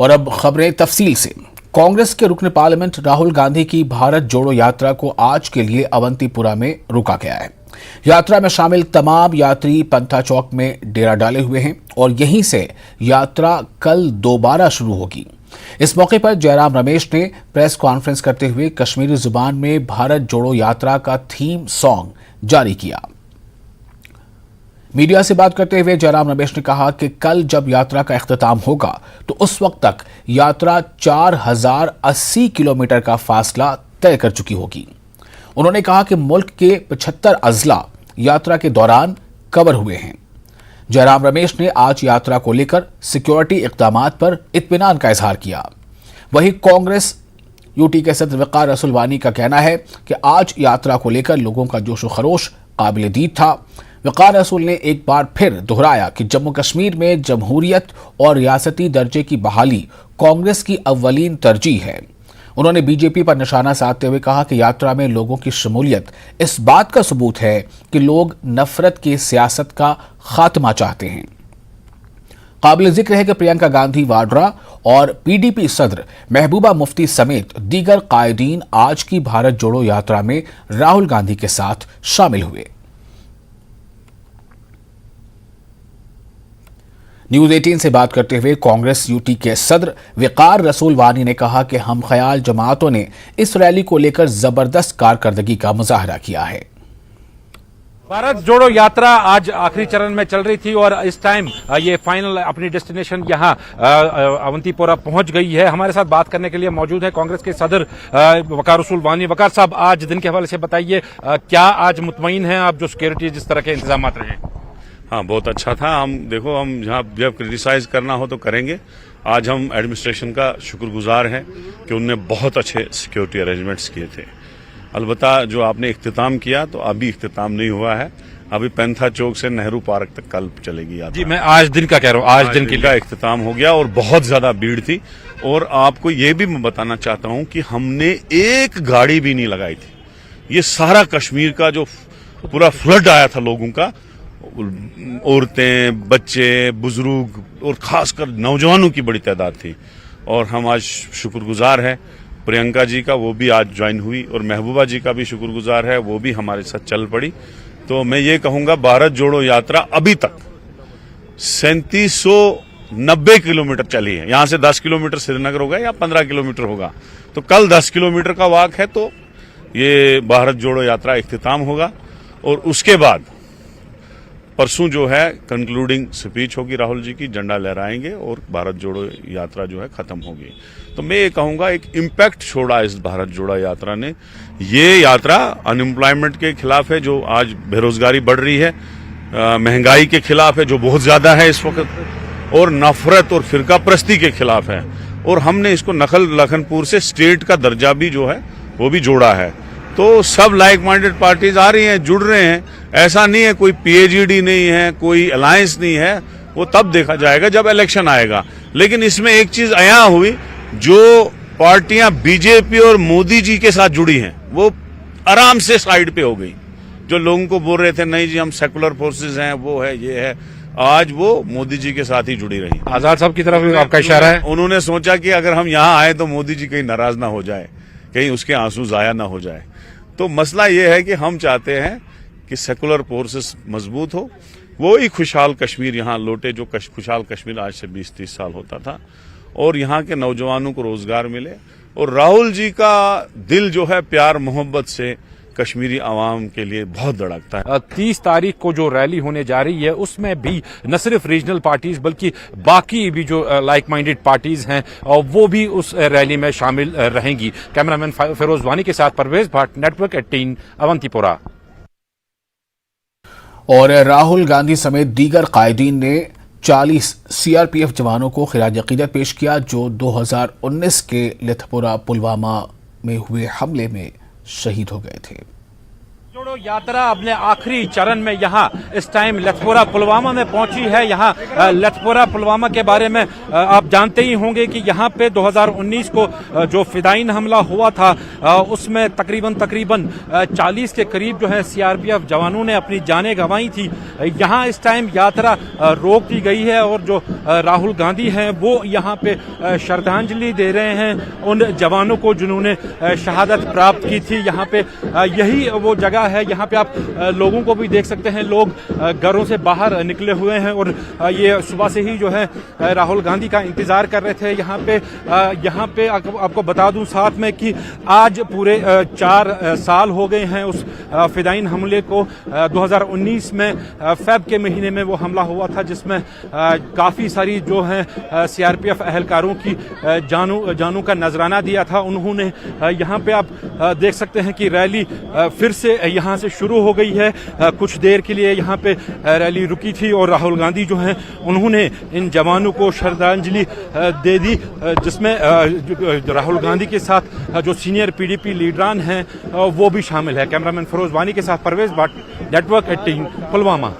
और अब खबरें तफसील से। कांग्रेस के रुकन पार्लियामेंट राहुल गांधी की भारत जोड़ो यात्रा को आज के लिए अवंतीपुरा में रोका गया है। यात्रा में शामिल तमाम यात्री पंथा चौक में डेरा डाले हुए हैं और यहीं से यात्रा कल दोबारा शुरू होगी। इस मौके पर जयराम रमेश ने प्रेस कॉन्फ्रेंस करते हुए कश्मीरी जुबान में भारत जोड़ो यात्रा का थीम सॉन्ग जारी किया। मीडिया से बात करते हुए जयराम रमेश ने कहा कि कल जब यात्रा का इख्तिताम होगा तो उस वक्त तक यात्रा 4080 किलोमीटर का फासला तय कर चुकी होगी। उन्होंने कहा कि मुल्क के 75 अजला यात्रा के दौरान कवर हुए हैं। जयराम रमेश ने आज यात्रा को लेकर सिक्योरिटी इक़दामात पर इत्मीनान का इजहार किया। वहीं कांग्रेस यूटी के सदर वकार रसूल वानी का कहना है कि आज यात्रा को लेकर लोगों का जोश व खरोश काबिल दीद था। वकार रसूल ने एक बार फिर दोहराया कि जम्मू कश्मीर में जमहूरियत और रियासती दर्जे की बहाली कांग्रेस की अव्वलीन तरजीह है। उन्होंने बीजेपी पर निशाना साधते हुए कहा कि यात्रा में लोगों की शमूलियत इस बात का सबूत है कि लोग नफरत की सियासत का खात्मा चाहते हैं। काबिल जिक्र है कि प्रियंका गांधी वाड्रा और पीडीपी सदर महबूबा मुफ्ती समेत दीगर कायदीन आज की भारत जोड़ो यात्रा में राहुल गांधी के साथ शामिल हुए। न्यूज 18 से बात करते हुए कांग्रेस यूटी के सदर वकार रसूल वानी ने कहा कि हम ख्याल जमातों ने इस रैली को लेकर जबरदस्त कारकर्दगी का मुजाहरा किया है। भारत जोड़ो यात्रा आज आखिरी चरण में चल रही थी और इस टाइम ये फाइनल अपनी डेस्टिनेशन यहाँ अवंतीपोरा पहुंच गई है। हमारे साथ बात करने के लिए मौजूद है कांग्रेस के सदर वकार रसूल वानी। वकार साहब, आज दिन के हवाले से बताइए, क्या आज मुतमईन हैं आप जो सिक्योरिटी जिस तरह के इंतजाम रहे? हाँ, बहुत अच्छा था। हम जहाँ जब क्रिटिसाइज करना हो तो करेंगे। आज हम एडमिनिस्ट्रेशन का शुक्रगुजार हैं कि उनने बहुत अच्छे सिक्योरिटी अरेंजमेंट्स किए थे। अलबत्ता जो आपने इख्तिताम किया तो अभी इख्तिताम नहीं हुआ है। अभी पैंथा चौक से नेहरू पार्क तक कल चलेगी यात्रा। जी, मैं आज दिन का कह रहा हूँ, आज दिन का इख्तिताम हो गया और बहुत ज्यादा भीड़ थी। और आपको ये भी मैं बताना चाहता हूँ कि हमने एक गाड़ी भी नहीं लगाई थी। ये सारा कश्मीर का जो पूरा फ्लड आया था लोगों का, औरतें, बच्चे, बुजुर्ग और खासकर नौजवानों की बड़ी तादाद थी। और हम आज शुक्रगुजार हैं प्रियंका जी का, वो भी आज ज्वाइन हुई, और महबूबा जी का भी शुक्रगुजार है, वो भी हमारे साथ चल पड़ी। तो मैं ये कहूंगा, भारत जोड़ो यात्रा अभी तक 3790 किलोमीटर चली है। यहां से 10 किलोमीटर श्रीनगर होगा या 15 किलोमीटर होगा, तो कल 10 किलोमीटर का वाक है। तो ये भारत जोड़ो यात्रा इख्तिताम होगा और उसके बाद परसों जो है कंक्लूडिंग स्पीच होगी राहुल जी की, झंडा लहराएंगे और भारत जोड़ो यात्रा जो है खत्म होगी। तो मैं ये कहूंगा, एक इम्पैक्ट छोड़ा इस भारत जोड़ो यात्रा ने। ये यात्रा अनएम्प्लॉयमेंट के खिलाफ है, जो आज बेरोजगारी बढ़ रही है, महंगाई के खिलाफ है जो बहुत ज्यादा है इस वक्त, और नफरत और फिरका परस्ती के खिलाफ है। और हमने इसको नखल लखनपुर से स्टेट का दर्जा भी जो है वो भी जोड़ा है। तो सब लाइक माइंडेड पार्टीज आ रही हैं, जुड़ रहे हैं। ऐसा नहीं है कोई पीएचडी नहीं है, कोई अलायंस नहीं है, वो तब देखा जाएगा जब इलेक्शन आएगा। लेकिन इसमें एक चीज अया हुई, जो पार्टियां बीजेपी और मोदी जी के साथ जुड़ी हैं वो आराम से साइड पे हो गई। जो लोगों को बोल रहे थे नहीं जी हम सेकुलर फोर्सेस हैं, वो है, ये है, आज वो मोदी जी के साथ ही जुड़ी रही। आजाद साहब की तरफ आपका इशारा है। उन्होंने सोचा कि अगर हम यहाँ आए तो मोदी जी कहीं नाराज ना हो जाए, कहीं उसके आंसू जाया ना हो जाए। तो मसला ये है कि हम चाहते हैं कि सेकुलर फोर्सेस मजबूत हो, वो ही खुशहाल कश्मीर यहाँ लौटे जो खुशहाल कश्मीर आज से 20-30 साल होता था, और यहाँ के नौजवानों को रोजगार मिले। और राहुल जी का दिल जो है प्यार मोहब्बत से कश्मीरी आवाम के लिए बहुत धड़कता है। 30 तारीख को जो रैली होने जा रही है उसमें भी न सिर्फ रीजनल पार्टीज बल्कि बाकी भी जो लाइक माइंडेड पार्टीज हैं वो भी उस रैली में शामिल रहेंगी। कैमरामैन फिरोज वानी के साथ परवेज भट्ट, नेटवर्क 18, अवंतीपोरा। और राहुल गांधी समेत दीगर कायदीन ने 40 सीआरपीएफ जवानों को खिराज अकीदत पेश किया जो 2019 के लिथपुरा पुलवामा में हुए हमले में शहीद हो गए थे। जोड़ो यात्रा अपने आखिरी चरण में यहाँ इस टाइम लथपोरा पुलवामा में पहुंची है। यहाँ लथपोरा पुलवामा के बारे में आप जानते ही होंगे कि यहाँ पे 2019 को जो फिदाइन हमला हुआ था उसमें तकरीबन 40 के करीब जो है सीआरपीएफ जवानों ने अपनी जानें गंवाई थी। यहाँ इस टाइम यात्रा रोक दी गई है और जो राहुल गांधी हैं वो यहाँ पे श्रद्धांजलि दे रहे हैं उन जवानों को जिन्होंने शहादत प्राप्त की थी। यहाँ पे यही वो जगह है, यहाँ पे आप लोगों को भी देख सकते हैं, लोग घरों से बाहर निकले हुए हैं और ये सुबह से ही जो है राहुल गांधी का इंतजार कर रहे थे। यहाँ पे आपको बता दूं साथ में कि आज पूरे 4 साल हो गए हैं उस फिदाइन हमले को। 2019 में फेब के महीने में वो हमला हुआ था जिसमें काफी सारी जो है सीआरपीएफ एहलकारों की जानों का नजराना दिया था। उन्होंने यहाँ पे आप देख सकते हैं कि रैली फिर से यहाँ से शुरू हो गई है। कुछ देर के लिए यहाँ पे रैली रुकी थी और राहुल गांधी जो हैं उन्होंने इन जवानों को श्रद्धांजलि दे दी, जिसमें राहुल गांधी के साथ जो सीनियर पीडीपी लीडरान हैं वो भी शामिल है। कैमरामैन फिरोज वानी के साथ परवेज भट्ट, नेटवर्क 18, पुलवामा।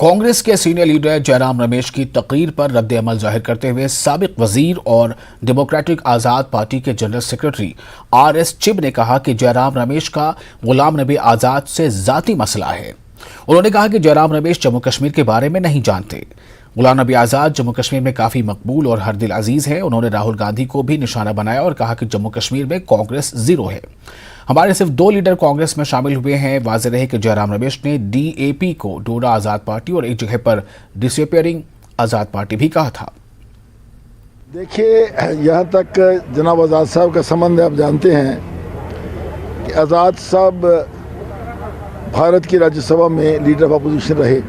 कांग्रेस के सीनियर लीडर जयराम रमेश की तकरीर पर रद्द-ए-अमल जाहिर करते हुए साबिक वजीर और डेमोक्रेटिक आजाद पार्टी के जनरल सेक्रेटरी आरएस चिब ने कहा कि जयराम रमेश का गुलाम नबी आजाद से जाती मसला है। उन्होंने कहा कि जयराम रमेश जम्मू कश्मीर के बारे में नहीं जानते। गुलाम नबी आजाद जम्मू कश्मीर में काफी मकबूल और हर दिल अजीज है। उन्होंने राहुल गांधी को भी निशाना बनाया और कहा कि जम्मू कश्मीर में कांग्रेस जीरो है। हमारे सिर्फ 2 लीडर कांग्रेस में शामिल हुए हैं। वाज़ेह रहे कि जयराम रमेश ने डीएपी को डोडा आजाद पार्टी और एक जगह पर डिसअपियरिंग आजाद पार्टी भी कहा था। देखिए, यहाँ तक जनाब आजाद साहब का संबंध है, आप जानते हैं कि आजाद साहब भारत की राज्यसभा में लीडर ऑफ अपोजिशन रहे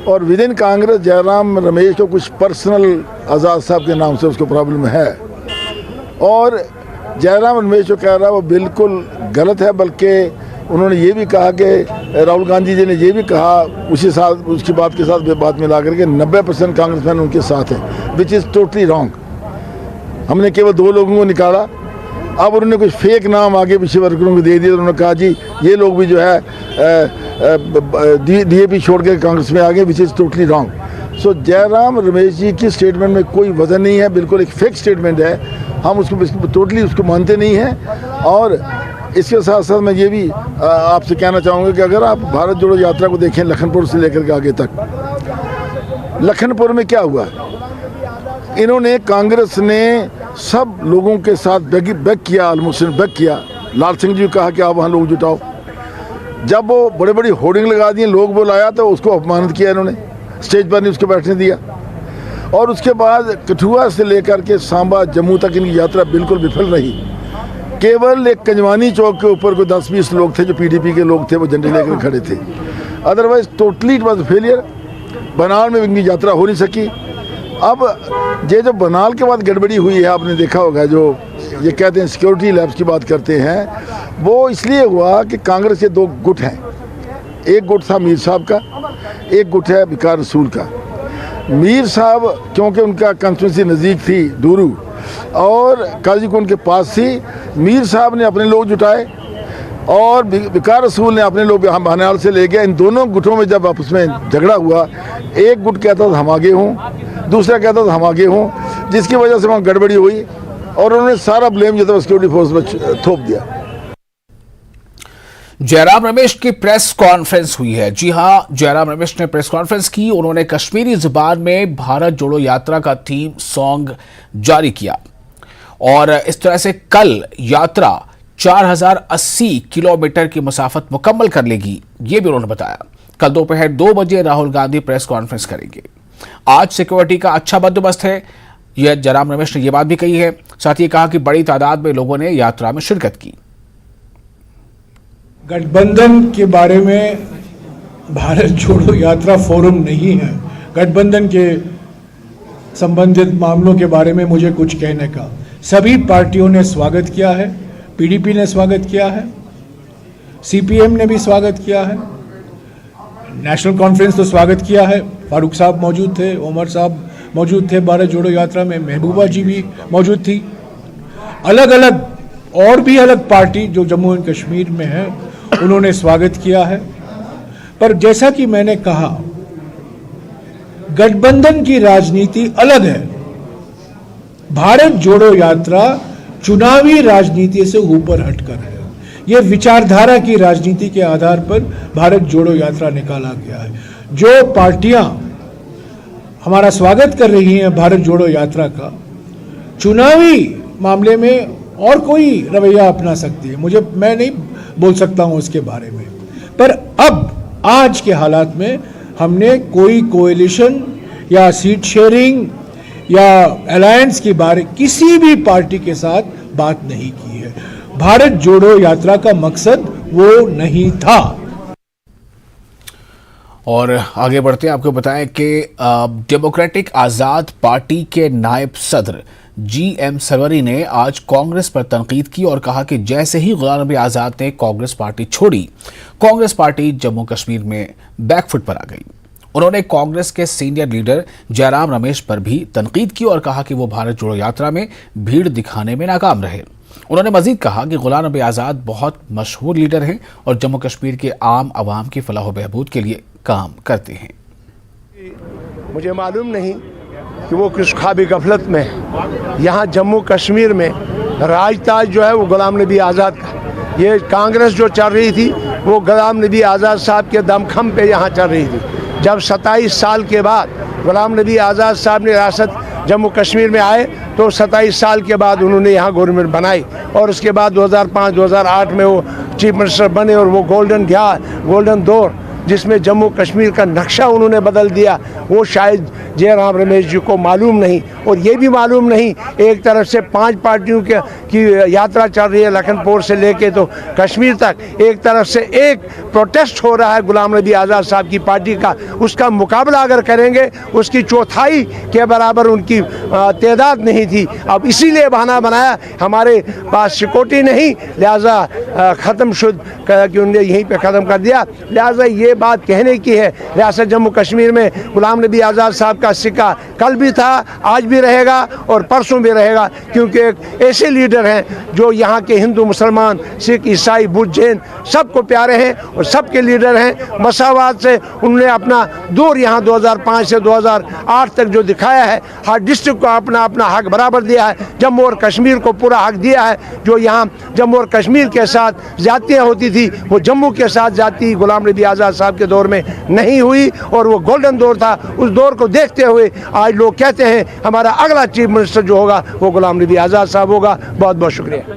और विद इन कांग्रेस जयराम रमेश को कुछ पर्सनल आजाद साहब के नाम से उसको प्रॉब्लम है और जयराम रमेश जो कह रहा है वो बिल्कुल गलत है। बल्कि उन्होंने ये भी कहा कि राहुल गांधी जी ने ये भी कहा उसकी बात के साथ बात मिला करके 90% कांग्रेसमैन उनके साथ है, विच इज़ टोटली रॉन्ग। हमने केवल 2 लोगों को निकाला, अब उन्होंने कुछ फेक नाम आगे पीछे वर्करों को दे दिया। उन्होंने कहा जी ये लोग भी जो है डीएपी छोड़ के कांग्रेस में आ गए, विच इज़ टोटली रॉन्ग। सो जयराम रमेश जी की स्टेटमेंट में कोई वजन नहीं है, बिल्कुल एक फेक स्टेटमेंट है। हम उसको टोटली उसको मानते नहीं हैं। और इसके साथ साथ मैं ये भी आपसे कहना चाहूँगा कि अगर आप भारत जोड़ो यात्रा को देखें लखनपुर से लेकर के आगे तक, लखनपुर में क्या हुआ, इन्होंने कांग्रेस ने सब लोगों के साथ बैक किया, ऑलमोस्ट बैक किया। लाल सिंह जी कहा कि आप वहाँ लोग जुटाओ। जब वो बड़े बड़ी होर्डिंग लगा दिए, लोग बुलाया तो उसको अपमानित किया इन्होंने, स्टेज पर नहीं उसको बैठने दिया। और उसके बाद कठुआ से लेकर के सांबा जम्मू तक इनकी यात्रा बिल्कुल विफल रही। केवल एक कंजवानी चौक के ऊपर कोई 10-20 लोग थे जो पीडीपी के लोग थे, वो झंडे लेकर खड़े थे। Otherwise totally it was failure. बनाल में इनकी यात्रा हो नहीं सकी। अब ये जो बनाल के बाद गड़बड़ी हुई है, आपने देखा होगा, जो ये कहते हैं सिक्योरिटी लैब्स की बात करते हैं, वो इसलिए हुआ कि कांग्रेस के 2 गुट हैं। एक गुट था मीर साहब का, एक गुट है विकार रसूल का। मीर साहब क्योंकि उनका कंस्टिट्यूंसी नज़दीक थी डूरू और काजी को उनके पास थी, मीर साहब ने अपने लोग जुटाए और विकार रसूल ने अपने लोग बहनाल से ले गया। इन दोनों गुटों में जब आपस में झगड़ा हुआ, एक गुट कहता था हम आगे हूँ, दूसरा कहता था हम आगे हूँ, जिसकी वजह से वहाँ गड़बड़ी हुई और उन्होंने सारा ब्लेम जो था सिक्योरिटी फोर्स पर थोप दिया। जयराम रमेश की प्रेस कॉन्फ्रेंस हुई है। जी हां, जयराम रमेश ने प्रेस कॉन्फ्रेंस की। उन्होंने कश्मीरी जुबान में भारत जोड़ो यात्रा का थीम सॉन्ग जारी किया और इस तरह से कल यात्रा 4080 किलोमीटर की मुसाफत मुकम्मल कर लेगी, ये भी उन्होंने बताया। कल दोपहर 2 बजे राहुल गांधी प्रेस कॉन्फ्रेंस करेंगे। आज सिक्योरिटी का अच्छा बंदोबस्त है, यह जयराम रमेश ने यह बात भी कही है। साथ ही कहा कि बड़ी तादाद में लोगों ने यात्रा में शिरकत की। गठबंधन के बारे में भारत जोड़ो यात्रा फोरम नहीं है। गठबंधन के संबंधित मामलों के बारे में मुझे कुछ कहने का। सभी पार्टियों ने स्वागत किया है, पीडीपी ने स्वागत किया है, सीपीएम ने भी स्वागत किया है, नेशनल कॉन्फ्रेंस तो स्वागत किया है। फारूक साहब मौजूद थे, उमर साहब मौजूद थे भारत जोड़ो यात्रा में, महबूबा जी भी मौजूद थी। अलग अलग और भी अलग पार्टी जो जम्मू एंड कश्मीर में है उन्होंने स्वागत किया है। पर जैसा कि मैंने कहा, गठबंधन की राजनीति अलग है। भारत जोड़ो यात्रा चुनावी राजनीति से ऊपर हटकर है। यह विचारधारा की राजनीति के आधार पर भारत जोड़ो यात्रा निकाला गया है। जो पार्टियां हमारा स्वागत कर रही हैं भारत जोड़ो यात्रा का, चुनावी मामले में और कोई रवैया अपना सकती है, मैं नहीं बोल सकता हूं उसके बारे में। पर अब आज के हालात में हमने कोई कोएलिशन या सीट शेयरिंग या अलायंस के बारे किसी भी पार्टी के साथ बात नहीं की है। भारत जोड़ो यात्रा का मकसद वो नहीं था। और आगे बढ़ते हैं, आपको बताएं कि डेमोक्रेटिक आज़ाद पार्टी के नायब सदर GM सरवरी ने आज कांग्रेस पर तनकीद की और कहा कि जैसे ही गुलाम नबी आज़ाद ने कांग्रेस पार्टी छोड़ी, कांग्रेस पार्टी जम्मू कश्मीर में बैकफुट पर आ गई। उन्होंने कांग्रेस के सीनियर लीडर जयराम रमेश पर भी तनकीद की और कहा कि वो भारत जोड़ो यात्रा में भीड़ दिखाने में नाकाम रहे। उन्होंने मजीद कहा कि गुलाम नबी आज़ाद बहुत मशहूर लीडर हैं और जम्मू कश्मीर के आम आवाम की फलाह व बहबूद के लिए काम करते हैं। मुझे मालूम नहीं कि वो किस ख्वाबी गफलत में यहाँ जम्मू कश्मीर में राजताज जो है वो गुलाम नबी आज़ाद का, ये कांग्रेस जो चल रही थी वो गुलाम नबी आज़ाद साहब के दमखम पे यहाँ चल रही थी। जब 27 साल के बाद गुलाम नबी आज़ाद साहब ने रियासत जम्मू कश्मीर में आए तो 27 साल के बाद उन्होंने यहाँ गवर्नमेंट बनाई और उसके बाद 2005-2008 में वो चीफ मिनिस्टर बने और वो गोल्डन दौर जिसमें जम्मू कश्मीर का नक्शा उन्होंने बदल दिया, वो शायद जयराम रमेश जी को मालूम नहीं। और ये भी मालूम नहीं, एक तरफ से 5 पार्टियों की यात्रा चल रही है लखनपुर से लेके तो कश्मीर तक, एक तरफ से एक प्रोटेस्ट हो रहा है गुलाम नबी आज़ाद साहब की पार्टी का, उसका मुकाबला अगर करेंगे उसकी चौथाई के बराबर उनकी तादाद नहीं थी। अब इसीलिए बहाना बनाया हमारे पास सिक्योरिटी नहीं, लिहाजा ख़त्म शुद्ध कि उन्होंने यहीं पे ख़त्म कर दिया। लिहाजा ये बात कहने की है, रियासत जम्मू कश्मीर में गुलाम नबी आज़ाद साहब का सिक्का कल भी था, आज भी रहेगा और परसों भी रहेगा, क्योंकि एक ऐसे लीडर हैं जो यहाँ के हिंदू, मुसलमान, सिख, ईसाई, बुद्ध, जैन सबको प्यारे हैं और सबके लीडर हैं। मसावाद से उन्होंने अपना दौर यहाँ 2005 से 2008 तक जो दिखाया है, हर डिस्ट्रिक्ट को अपना अपना हक बराबर दिया है, जम्मू और कश्मीर को पूरा हक दिया है। जो यहाँ जम्मू और कश्मीर के साथ जातियाँ होती थी वो जम्मू के साथ जाति गुलाम नबी आज़ाद साहब के दौर में नहीं हुई और वो गोल्डन दौर था। उस दौर को देखते हुए आज लोग कहते हैं हमारा अगला चीफ मिनिस्टर जो होगा वो गुलाम नबी आज़ाद साहब होगा। बहुत बहुत शुक्रिया।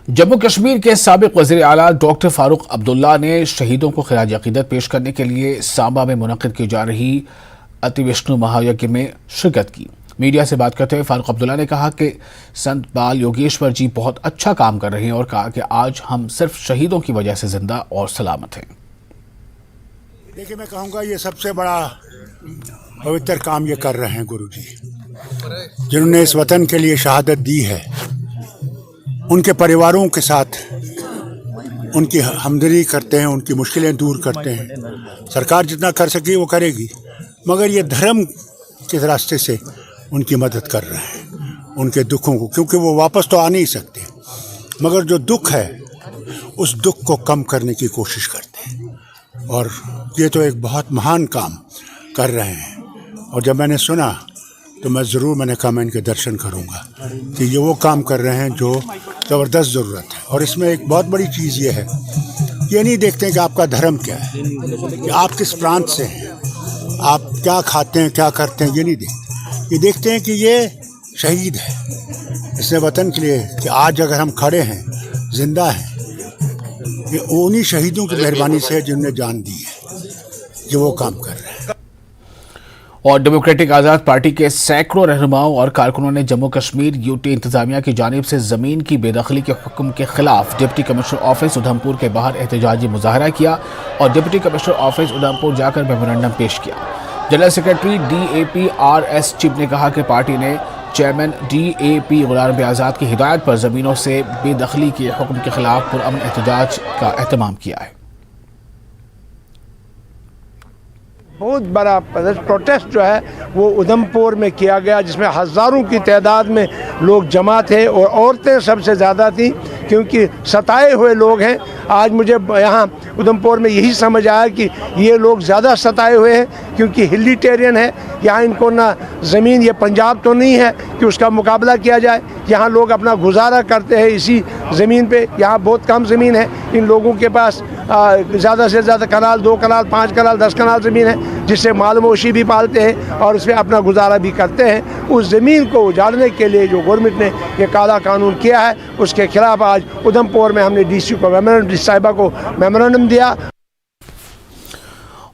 जम्मू कश्मीर के साबिक वज़ीर आला डॉक्टर फारूक अब्दुल्ला ने शहीदों को खिराज अकीदत पेश करने के लिए सांबा में मुनक़िद की जा रही अति विष्णु महायज्ञ में शिरकत की। मीडिया से बात करते हुए फारूक अब्दुल्ला ने कहा कि संत बाल योगेश्वर जी बहुत अच्छा काम कर रहे हैं और कहा कि आज हम सिर्फ शहीदों की वजह से जिंदा और सलामत हैं। देखिए, मैं कहूँगा ये सबसे बड़ा पवित्र काम ये कर रहे हैं गुरु जी, जिन्होंने इस वतन के लिए शहादत दी है। उनके परिवारों के साथ उनकी हमदर्दी करते हैं, उनकी मुश्किलें दूर करते हैं। सरकार जितना कर सके वो करेगी, मगर ये धर्म के रास्ते से उनकी मदद कर रहे हैं उनके दुखों को, क्योंकि वो वापस तो आ नहीं सकते, मगर जो दुख है उस दुख को कम करने की कोशिश करते हैं। और ये तो एक बहुत महान काम कर रहे हैं। और जब मैंने सुना तो मैंने कहा मैं इनके दर्शन करूँगा कि ये वो काम कर रहे हैं जो ज़बरदस्त ज़रूरत है। और इसमें एक बहुत बड़ी चीज़ ये है, ये नहीं देखते हैं कि आपका धर्म क्या है, कि आप किस प्रांत से हैं, आप क्या खाते हैं, क्या करते हैं, ये नहीं देखते। ये देखते हैं कि ये शहीद है इसने वतन के लिए, कि आज अगर हम खड़े हैं, जिंदा हैं, ये उन्हीं शहीदों की मेहरबानी से जिन्होंने जान दी है, जो वो काम कर रहे हैं। और डेमोक्रेटिक आज़ाद पार्टी के सैकड़ों रहनुमाओं और कारकुनों ने जम्मू कश्मीर यूटी इंतजामिया की जानिब से ज़मीन की बेदखली के हुक्म के खिलाफ डिप्टी कमिश्नर ऑफिस उधमपुर के बाहर एहतजाजी मुजाहरा किया और डिप्टी कमिश्नर ऑफिस उधमपुर जाकर मेमोरेंडम पेश किया। General secretary DAP RS chip ने कहा कि पार्टी ने चेयरमैन DAP गुलाम नबी आज़ाद की हिदायत पर ज़मीनों से बेदखली के हुक्म के खिलाफ पुरअमन एहतजाज का एहतमाम किया है। बहुत बड़ा प्रोटेस्ट जो है वो उधमपुर में किया गया, जिसमें हज़ारों की तादाद में लोग जमा थे और औरतें सबसे ज़्यादा थी, क्योंकि सताए हुए लोग हैं। आज मुझे यहाँ उधमपुर में यही समझ आया कि ये लोग ज़्यादा सताए हुए हैं, क्योंकि हिलिटेरियन है यहाँ, इनको ना ज़मीन, ये पंजाब तो नहीं है कि उसका मुकाबला किया जाए। यहाँ लोग अपना गुजारा करते हैं इसी ज़मीन पे। यहाँ बहुत कम ज़मीन है इन लोगों के पास, ज़्यादा से ज़्यादा कनाल, 2 कनाल, 5 कनाल, 10 कनाल ज़मीन है, जिससे माल मवेशी भी पालते हैं और उसमें अपना गुजारा भी करते हैं। उस ज़मीन को उजाड़ने के लिए जो गवर्नमेंट ने ये काला कानून किया है, उसके खिलाफ आज उधमपुर में हमने डीसी को मेमोरेंडम, साहिबा को मेमोरेंडम दिया।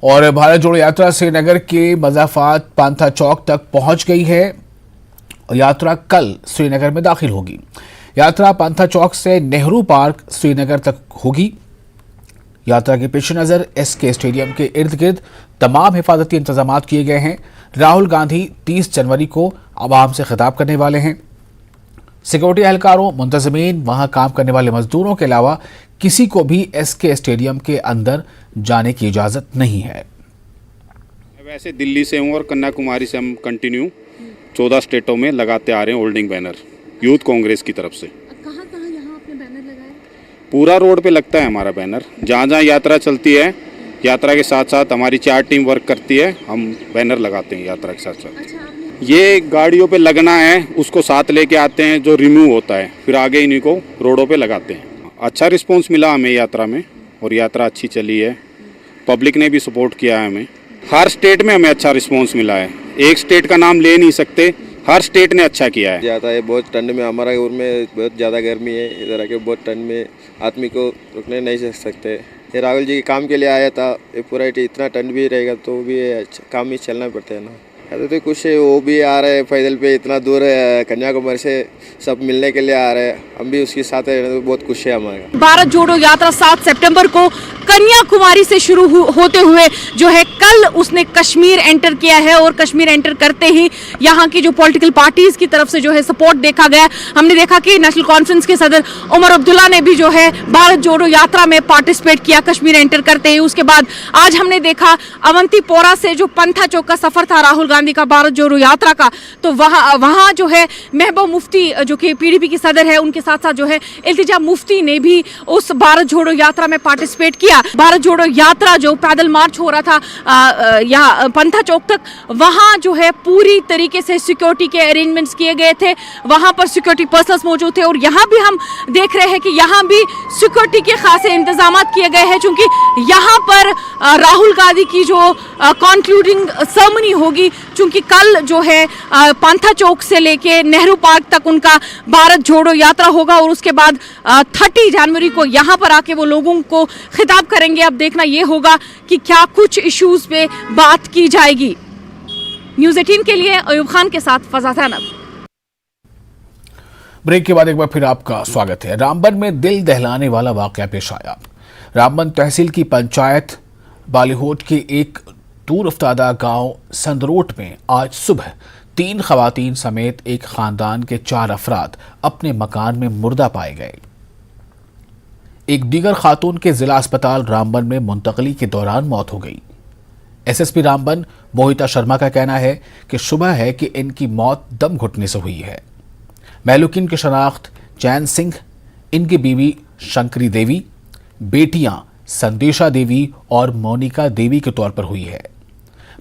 और भारत जोड़ो यात्रा श्रीनगर के मज़ाफ़ात पांथा चौक तक पहुंच गई है। यात्रा कल श्रीनगर में दाखिल होगी। यात्रा पांथा चौक से नेहरू पार्क श्रीनगर तक होगी। यात्रा के पेश नज़र एसके स्टेडियम के इर्द गिर्द तमाम हिफाजती इंतजाम किए गए हैं। राहुल गांधी 30 जनवरी को आवाम से खिताब करने वाले हैं। सिक्योरिटी एहलकारों, मुंतजमीन, वहां काम करने वाले मजदूरों के अलावा किसी को भी एसके स्टेडियम के अंदर जाने की इजाज़त नहीं है। वैसे दिल्ली से हूँ और कन्याकुमारी से हम कंटिन्यू 14 स्टेटों में लगाते आ रहे हैं होल्डिंग बैनर यूथ कांग्रेस की तरफ से। कहाँ कहाँ यहाँ आपने बैनर लगाए? पूरा रोड पे लगता है हमारा बैनर, जहाँ जहाँ यात्रा चलती है। यात्रा के साथ साथ हमारी 4 टीम वर्क करती है, हम बैनर लगाते हैं यात्रा के साथ साथ। अच्छा, ये गाड़ियों पे लगना है, उसको साथ लेके आते हैं, जो रिमूव होता है, फिर आगे इन्हीं को रोडों पे लगाते हैं। अच्छा रिस्पांस मिला हमें यात्रा में और यात्रा अच्छी चली है। पब्लिक ने भी सपोर्ट किया है हमें। हर स्टेट में हमें अच्छा रिस्पांस मिला है। एक स्टेट का नाम ले नहीं सकते, हर स्टेट ने अच्छा किया है। जाता है बहुत ठंड में, हमारा ऊर में बहुत ज़्यादा गर्मी है, इधर आके बहुत ठंड में आदमी को रुकने नहीं सकते। ये राहुल जी के काम के लिए आया था, ये पूरा इतना ठंड भी रहेगा तो भी अच्छा काम ही चलना पड़ता है ना। तो कुछ वो भी आ रहे हैं पैदल पे, इतना दूर कन्याकुमारी से सब मिलने के लिए आ रहे हैं, हम भी उसके साथ है, बहुत खुश है हमारा। भारत जोड़ो यात्रा 7 सितंबर को कन्याकुमारी से शुरू होते हुए जो है कल उसने कश्मीर एंटर किया है और कश्मीर एंटर करते ही यहाँ की जो पॉलिटिकल पार्टीज की तरफ से जो है सपोर्ट देखा गया। हमने देखा कि नेशनल कॉन्फ्रेंस के सदर उमर अब्दुल्ला ने भी जो है भारत जोड़ो यात्रा में पार्टिसिपेट किया कश्मीर एंटर करते ही। उसके बाद आज हमने देखा अवंतीपोरा से जो पंथा चौक का सफर था राहुल गांधी का भारत जोड़ो यात्रा का, तो वहाँ जो है महबूब मुफ्ती जो कि पीडीपी की सदर है, उनके साथ साथ जो है इल्तिजा मुफ्ती ने भी उस भारत जोड़ो यात्रा में पार्टिसिपेट किया। भारत जोड़ो यात्रा जो पैदल मार्च हो रहा था यहाँ पंथा चौक तक, वहाँ जो है पूरी तरीके से सिक्योरिटी के अरेंजमेंट्स किए गए थे, वहाँ पर सिक्योरिटी पर्सनल्स मौजूद थे और यहाँ भी हम देख रहे हैं कि यहाँ भी सिक्योरिटी के खासे इंतजाम किए गए हैं, क्योंकि यहाँ पर राहुल गांधी की जो कंक्लूडिंग सेरेमनी होगी, चूंकि कल जो है पांथा चौक से लेके नेहरू पार्क तक उनका भारत जोड़ो यात्रा होगा और उसके बाद 30 जनवरी को यहाँ पर आके वो लोगों को खिताब करेंगे। अब देखना ये होगा कि क्या कुछ इश्यूज पे बात की जाएगी। न्यूज़ 18 के लिए अयूब खान के साथ फजा ज़ैनब। ब्रेक के बाद एक बार फिर आपका स्वागत है। रामबन में दिल दहलाने वाला वाकया पेश आया। रामबन तहसील की पंचायत बालीहोट के एक दूर अफ्तादा गांव संदरोट में आज सुबह 3 खवातीन समेत एक खानदान के 4 अफराद अपने मकान में मुर्दा पाए गए। एक दीगर खातून के जिला अस्पताल रामबन में मुंतकली के दौरान मौत हो गई। एसएसपी रामबन मोहिता शर्मा का कहना है कि शुबह है कि इनकी मौत दम घुटने से हुई है। महलूकिन की शनाख्त चैन सिंह, इनकी बीवी शंकरी देवी, बेटियां संदेशा देवी और मोनिका देवी के तौर पर हुई है।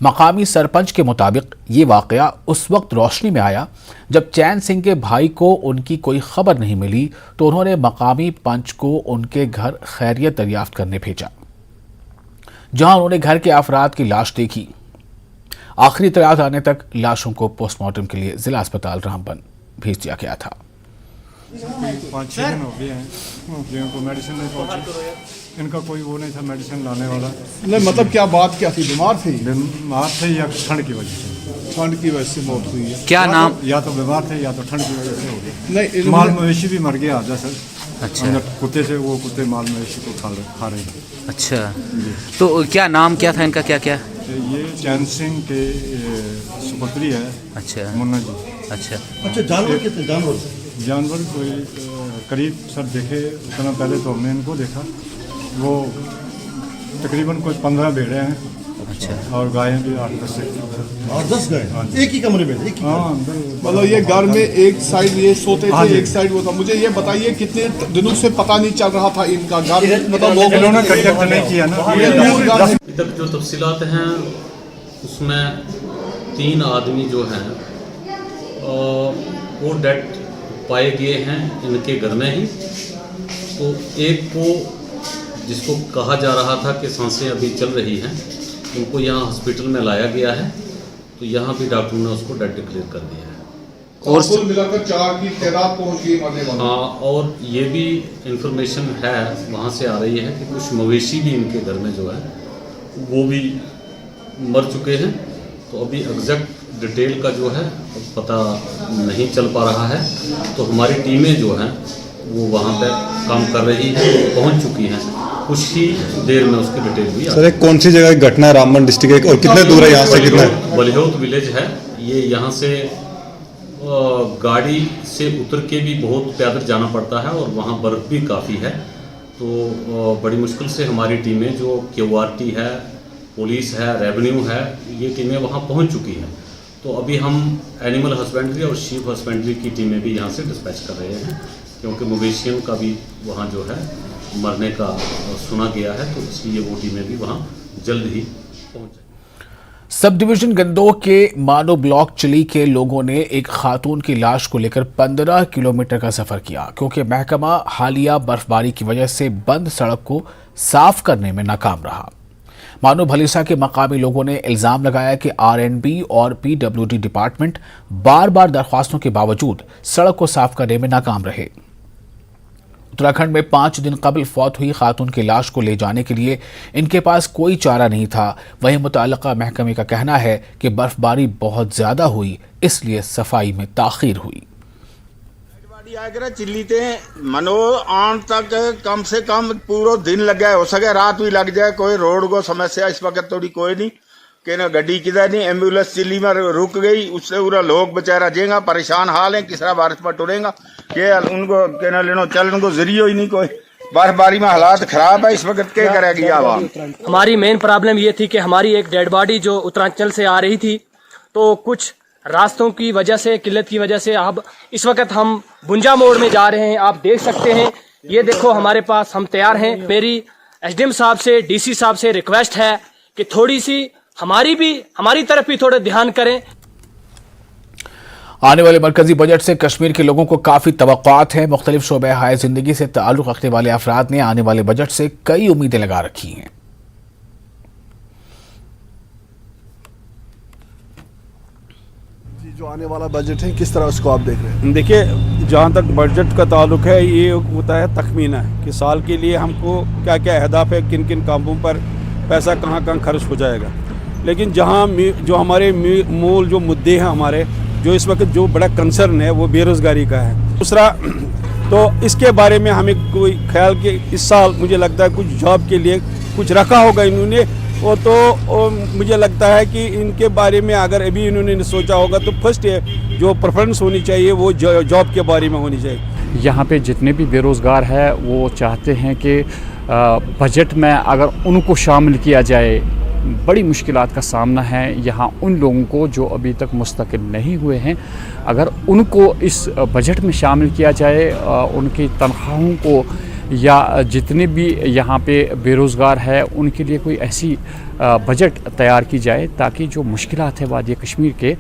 मकामी सरपंच के मुताबिक ये वाकया उस वक्त रोशनी में आया जब चैन सिंह के भाई को उनकी कोई खबर नहीं मिली, तो उन्होंने मकामी पंच को उनके घर खैरियत दरियाफ्त करने भेजा, जहां उन्होंने घर के अफराद की लाश देखी। आखिरी इत्तलात आने तक लाशों को पोस्टमार्टम के लिए जिला अस्पताल रामबन भेज दिया गया था। 5-6 दिन हो गए हैं को मेडिसिन नहीं पहुंची, इनका कोई वो नहीं था मेडिसिन लाने वाला। नहीं, मतलब क्या बात क्या थी? बीमार थे या ठंड की वजह से? ठंड की वजह से मौत हुई है। क्या नाम? या तो बीमार थे या तो ठंड की वजह से हो गई। नहीं, माल मवेशी भी मर गया आधा सर। अच्छा, कुत्ते से वो कुत्ते माल मवेशी को खा रहे हैं। अच्छा, तो क्या नाम क्या था इनका? क्या क्या? ये चैन सिंह के सुपुत्री है। अच्छा, मुन्ना जी। अच्छा, जानवर कितने? जानवर कोई करीब सर देखे उतना पहले तो हमने इनको देखा, वो तकरीबन कोई 15 भेड़े हैं अच्छा। और गायें भी 8-10 और 10 गाय एक ही कमरे में एक ही हाँ मतलब ये घर में एक साइड ये सोते थे, एक साइड वो था। मुझे ये बताइए कितने दिनों से पता नहीं चल रहा था इनका घर, मतलब लोग इन्होंने कंटेक्ट नहीं किया ना। अभी तक जो तफसीलात हैं उसमें 3 आदमी जो हैं वो डेड पाए गए हैं इनके घर में ही। तो एक को जिसको कहा जा रहा था कि सांसें अभी चल रही हैं, उनको यहाँ हॉस्पिटल में लाया गया है। तो यहाँ भी डॉक्टर ने उसको डेड डिक्लेयर कर दिया है। और कुल मिलाकर 4 की तादाद पहुँच गई मरने वालों। हाँ, और ये भी इंफॉर्मेशन है वहाँ से आ रही है कि कुछ मवेशी भी इनके घर में जो है वो भी मर चुके हैं। तो अभी एग्जैक्ट डिटेल का जो है पता नहीं चल पा रहा है। तो हमारी टीमें जो हैं वो वहाँ पे काम कर रही हैं, पहुँच चुकी हैं। कुछ ही देर में उसकी डिटेल भी सर, कौन सी जगह घटना है रामबन डिस्ट्रिक्ट और कितने दूर है यहाँ से? कितना है? बलिहोत विलेज है ये। यहाँ से गाड़ी से उतर के भी बहुत पैदल जाना पड़ता है और वहाँ बर्फ़ भी काफ़ी है। तो बड़ी मुश्किल से हमारी टीमें जो QRT है, पुलिस है, रेवेन्यू है, ये टीमें वहाँ पहुँच चुकी हैं। तो अभी हम एनिमल हस्बेंड्री और शीप हस्बेंड्री की टीमें भी यहाँ से डिस्पैच कर रहे हैं, क्योंकि मवेशियों का भी वहाँ जो है मरने का सुना गया है। तो इसलिए वो टीमें भी वहाँ जल्द ही पहुँच जाएंगी। सब डिवीजन गंदोह के मानो ब्लॉक चिली के लोगों ने एक खातून की लाश को लेकर 15 किलोमीटर का सफर किया, क्योंकि महकमा हालिया बर्फबारी की वजह से बंद सड़क को साफ करने में नाकाम रहा। मानो भलीसा के मकामी लोगों ने इल्जाम लगाया कि RNB और PWD डिपार्टमेंट बार बार दरख्वास्तों के बावजूद सड़क को साफ करने में नाकाम रहे। उत्तराखंड में 5 दिन कबल फौत हुई खातून की लाश को ले जाने के लिए इनके पास कोई चारा नहीं था। वहीं मुतल्लिका महकमे का कहना है कि बर्फबारी बहुत ज्यादा हुई, इसलिए सफाई में ताखीर हुई। चिल्ली थे मनो आन तक कम से कम पूरा दिन लग गया, हो सके रात भी लग जाए। कोई रोड को समस्या इस वक्त थोड़ी कोई नहीं कि ना गड्डी किधर नहीं। एम्बुलेंस चिल्ली में रुक गई, उससे पूरा लोग बेचारा जेगा परेशान हाल है। किस तरह बारिश में टुरेगा के उनको कहना लेनो चल, उनको जरिए ही नहीं कोई। बर्फबारी में हालात खराब है इस वक्त, क्या करेगी आवाम। हमारी मेन प्रॉब्लम ये थी कि हमारी एक डेड बॉडी जो उत्तरांचल से आ रही थी, तो कुछ रास्तों की वजह से, किल्लत की वजह से अब इस वक्त हम बुंजा मोड़ में जा रहे हैं। आप देख सकते हैं, ये देखो हमारे पास, हम तैयार हैं। मेरी SDM साहब से, DC साहब से रिक्वेस्ट है कि थोड़ी सी हमारी तरफ भी थोड़ा ध्यान करें। आने वाले मरकजी बजट से कश्मीर के लोगों को काफी तवक्कुआत है। मुख्तलिफ शोबे हाय जिंदगी से ताल्लुक रखने वाले अफराद ने आने वाले बजट से कई उम्मीदें लगा रखी हैं। जो आने वाला बजट है किस तरह उसको आप देख रहे हैं? देखिए, जहाँ तक बजट का ताल्लुक है, ये होता है तखमीना कि साल के लिए हमको क्या क्या अहदाफ है, किन किन कामों पर पैसा कहाँ कहाँ खर्च हो जाएगा। लेकिन जहाँ जो हमारे मूल जो मुद्दे हैं हमारे, जो इस वक्त जो बड़ा कंसर्न है वो बेरोज़गारी का है। दूसरा, तो इसके बारे में हमें कोई ख्याल कि इस साल मुझे लगता है कुछ जॉब के लिए कुछ रखा होगा इन्होंने, वो तो मुझे लगता है कि इनके बारे में अगर अभी इन्होंने सोचा होगा तो फर्स्ट जो प्रेफरेंस होनी चाहिए वो जॉब के बारे में होनी चाहिए। यहाँ पे जितने भी बेरोज़गार हैं वो चाहते हैं कि बजट में अगर उनको शामिल किया जाए। बड़ी मुश्किलात का सामना है यहाँ उन लोगों को जो अभी तक मुस्तकिल नहीं हुए हैं। अगर उनको इस बजट में शामिल किया जाए, उनकी तनख्वाहों को या जितने भी यहाँ पे बेरोज़गार है उनके लिए कोई ऐसी बजट तैयार की जाए ताकि जो मुश्किलात है वादी कश्मीर के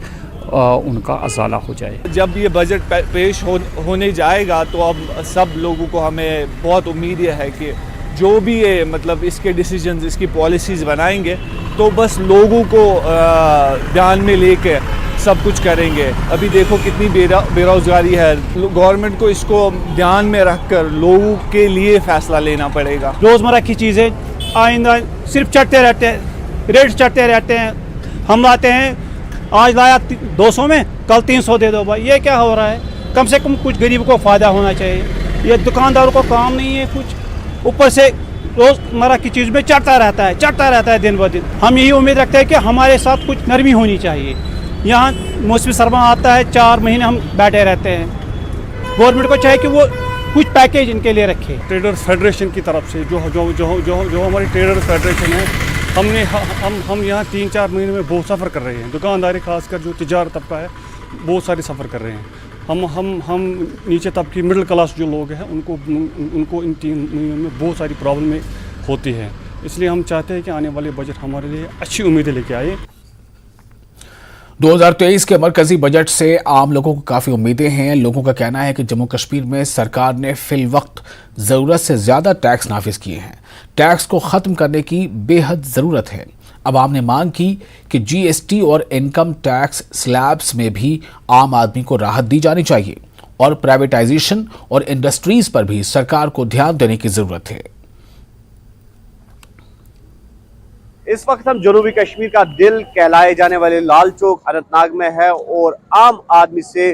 उनका अजाला हो जाए। जब ये बजट पेश होने जाएगा तो अब सब लोगों को हमें बहुत उम्मीद है कि जो भी ये मतलब इसके डिसीजंस, इसकी पॉलिसीज़ बनाएंगे तो बस लोगों को ध्यान में लेके सब कुछ करेंगे। अभी देखो कितनी बेरोज़गारी है, गवर्नमेंट को इसको ध्यान में रखकर लोगों के लिए फ़ैसला लेना पड़ेगा। रोज़मर्रा की चीज़ें आइंदा सिर्फ चढ़ते रहते हैं, रेट चढ़ते रहते हैं। हम लाते हैं, आज लाया 200 में, कल 300 दे दो भाई, ये क्या हो रहा है? कम से कम कुछ गरीब को फ़ायदा होना चाहिए। ये दुकानदारों को काम नहीं है कुछ, ऊपर से रोज़मर्रा की चीज़ में चढ़ता रहता है दिन ब दिन। हम यही उम्मीद रखते हैं कि हमारे साथ कुछ नरमी होनी चाहिए। यहाँ मौसमी सरमा आता है, 4 महीने हम बैठे रहते हैं। गवर्नमेंट को चाहिए कि वो कुछ पैकेज इनके लिए रखे। ट्रेडर्स फेडरेशन की तरफ से जो हमारी ट्रेडर्स फेडरेशन है हम यहाँ 3-4 महीने में बहुत सफ़र कर रहे हैं। दुकानदारी खासकर जो तिजारत तबका है बहुत सारे सफ़र कर रहे हैं। हम नीचे तबकी मिडिल क्लास जो लोग हैं उनको इन 3 महीनों में बहुत सारी प्रॉब्लम होती है। इसलिए हम चाहते हैं कि आने वाले बजट हमारे लिए अच्छी उम्मीदें लेके आए। 2023 के मरकजी बजट से आम लोगों को काफी उम्मीदें हैं। लोगों का कहना है कि जम्मू कश्मीर में सरकार ने फिल वक्त जरूरत से ज्यादा टैक्स नाफिज किए हैं। टैक्स को खत्म करने की बेहद जरूरत है। अवाम ने मांग की कि जीएसटी और इनकम टैक्स स्लैब्स में भी आम आदमी को राहत दी जानी चाहिए और प्राइवेटाइजेशन और इंडस्ट्रीज पर भी सरकार को ध्यान देने की जरूरत है। इस वक्त हम जनूबी कश्मीर का दिल कहलाए जाने वाले लाल चौक अनंतनाग में है और आम आदमी से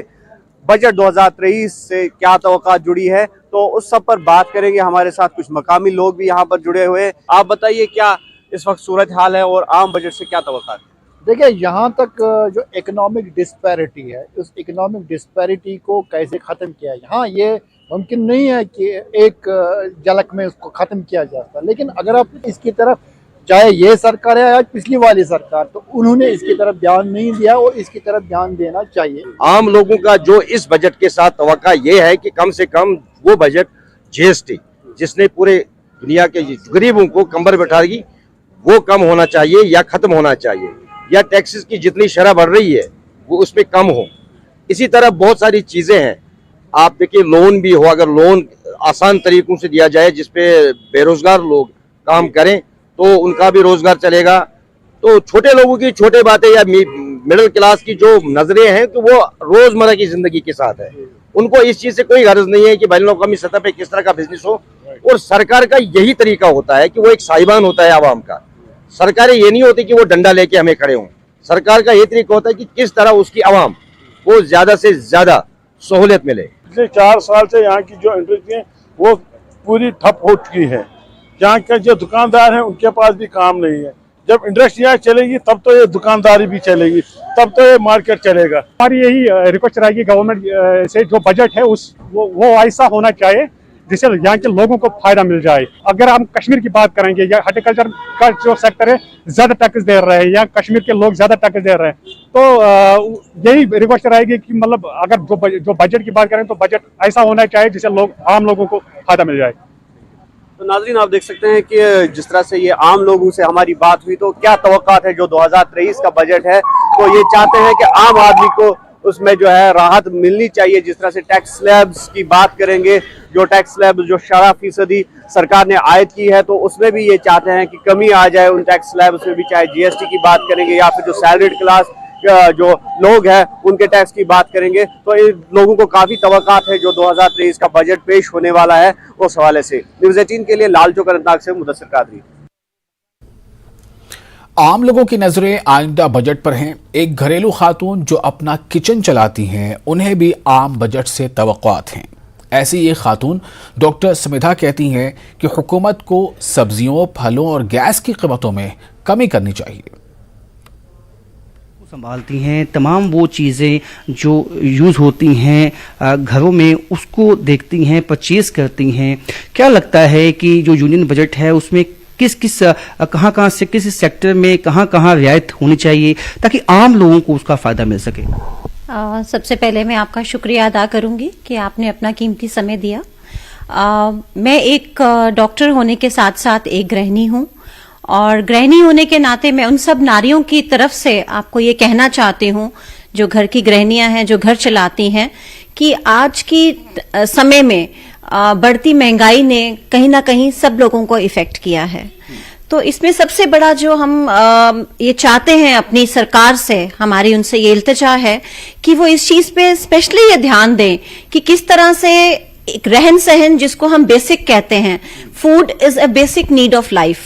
बजट 2023 से क्या तवक्कात जुड़ी है तो उस सब पर बात करेंगे। हमारे साथ कुछ मकामी लोग भी यहाँ पर जुड़े हुए हैं। आप बताइए क्या इस वक्त सूरत हाल है और आम बजट से क्या तवक्कात? देखिए, यहाँ तक जो इकोनॉमिक डिस्पैरिटी है उस इकोनॉमिक डिस्पैरिटी को कैसे ख़त्म किया है, हाँ ये मुमकिन नहीं है कि एक झलक में उसको ख़त्म किया जा सकता। लेकिन अगर आप इसकी तरफ, चाहे ये सरकार है या पिछली वाली सरकार, तो उन्होंने इसकी तरफ ध्यान नहीं दिया और इसकी तरफ ध्यान देना चाहिए। आम लोगों का जो इस बजट के साथ तवक्का ये है कि कम से कम वो बजट जीएसटी जिसने पूरे दुनिया के गरीबों को कंबर बैठाएगी वो कम होना चाहिए या खत्म होना चाहिए, या टैक्सेस की जितनी शरह बढ़ रही है वो उसमें कम हो। इसी तरह बहुत सारी चीजें हैं। आप देखिए, लोन भी हो, अगर लोन आसान तरीकों से दिया जाए जिसपे बेरोजगार लोग काम करें तो उनका भी रोजगार चलेगा। तो छोटे लोगों की छोटे बातें या मिडिल क्लास की जो नजरें हैं तो वो रोजमर्रा की जिंदगी के साथ है। उनको इस चीज से कोई गर्ज नहीं है कि बैनुल-अक़वामी सतह पे किस तरह का बिजनेस हो। और सरकार का यही तरीका होता है कि वो एक साहिबान होता है आवाम का। सरकारें ये नहीं होती कि वो डंडा लेके हमें खड़े हों। सरकार का ये तरीका होता है कि किस तरह उसकी आवाम को ज्यादा से ज्यादा सहूलियत मिले। पिछले 4 साल से यहाँ की जो इंडस्ट्री है वो पूरी ठप हो चुकी है। यहाँ के जो दुकानदार हैं उनके पास भी काम नहीं है। जब इंडस्ट्री यहाँ चलेगी तब तो ये दुकानदारी भी चलेगी, तब तो ये मार्केट चलेगा। हमारी यही रिक्वेस्ट रहेगी गवर्नमेंट से, जो बजट है वो ऐसा होना चाहिए जिससे यहाँ के लोगों को फायदा मिल जाए। अगर हम कश्मीर की बात करेंगे या हॉर्टिकल्चर का जो सेक्टर है ज्यादा टैक्स दे रहे हैं या कश्मीर के लोग ज्यादा टैक्स दे रहे हैं, तो यही रिक्वेस्ट रहेगी कि मतलब अगर जो बजट की बात करें तो बजट ऐसा होना चाहिए जिससे आम लोगों को फायदा मिल जाए। तो नाज़रीन, आप देख सकते हैं कि जिस तरह से ये आम लोगों से हमारी बात हुई तो क्या तवक्कात है जो 2023 का बजट है, तो ये चाहते हैं कि आम आदमी को उसमें जो है राहत मिलनी चाहिए। जिस तरह से टैक्स स्लैब्स की बात करेंगे, जो टैक्स स्लैब जो 18% सरकार ने आयद की है तो उसमें भी ये चाहते हैं कि कमी आ जाए उन टैक्स स्लैब्स में भी। चाहे जीएसटी की बात करेंगे या फिर जो सैलरीड क्लास जो लोग हैं उनके टैक्स की बात करेंगे, तो इन लोगों को काफी तवक्कात है जो 2023 का बजट पेश होने वाला है उस हवाले से। न्यूज़ 18 के लिए लाल चौक अनंतनाग से मुदस्सिर कादरी। आम लोगों की नजरें आइंदा बजट पर हैं। एक घरेलू खातून जो अपना किचन चलाती हैं उन्हें भी आम बजट से तवक्कुआत हैं। ऐसी ये खातून डॉक्टर समिधा कहती हैं कि हुकूमत को सब्जियों, फलों और गैस की कीमतों में कमी करनी चाहिए। संभालती हैं तमाम वो चीज़ें जो यूज़ होती हैं घरों में, उसको देखती हैं, परचेज़ करती हैं। क्या लगता है कि जो यूनियन बजट है उसमें किस किस कहाँ से किस सेक्टर में कहाँ रियायत होनी चाहिए ताकि आम लोगों को उसका फ़ायदा मिल सके? सबसे पहले मैं आपका शुक्रिया अदा करूंगी कि आपने अपना कीमती समय दिया। मैं एक डॉक्टर होने के साथ साथ एक गृहिणी हूं और गृहिणी होने के नाते मैं उन सब नारियों की तरफ से आपको ये कहना चाहती हूँ जो घर की गृहिणियां हैं, जो घर चलाती हैं, कि आज की समय में बढ़ती महंगाई ने कहीं ना कहीं सब लोगों को इफेक्ट किया है। तो इसमें सबसे बड़ा जो हम ये चाहते हैं अपनी सरकार से, हमारी उनसे ये इल्तिजा है कि वो इस चीज पे स्पेशली ये ध्यान दें कि किस तरह से एक रहन सहन जिसको हम बेसिक कहते हैं, food is a basic need of life.